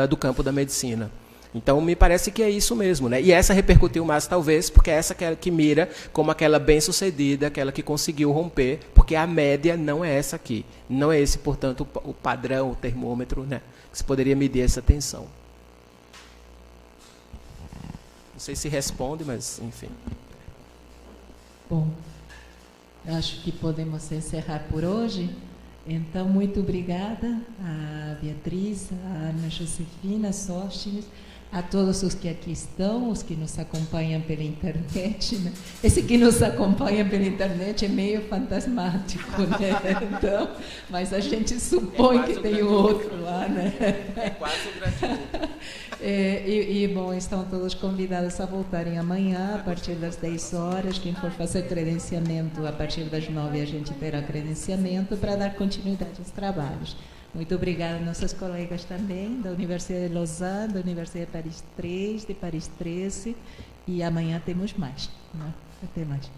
do campo da medicina. Então, me parece que é isso mesmo, né? E essa repercutiu mais, talvez, porque é essa que mira como aquela bem-sucedida, aquela que conseguiu romper, porque a média não é essa aqui. Não é esse, portanto, o padrão, o termômetro, né? Que se poderia medir essa tensão. Não sei se responde, mas, enfim. Bom, acho que podemos encerrar por hoje. Então, muito obrigada a Beatriz, a Ana Josefina, Sóstenes, a todos os que aqui estão, os que nos acompanham pela internet. Né? Esse que nos acompanha pela internet é meio fantasmático, né? Então, mas a gente supõe que tem outro lá, né? É quase o gratuito. Bom, estão todos convidados a voltarem amanhã, a partir das 10 horas. Quem for fazer credenciamento, a partir das 9 a gente terá credenciamento para dar continuidade aos trabalhos. Muito obrigada aos nossos colegas também, da Universidade de Lausanne, da Universidade de Paris 3, de Paris 13, e amanhã temos mais. Né? Até mais.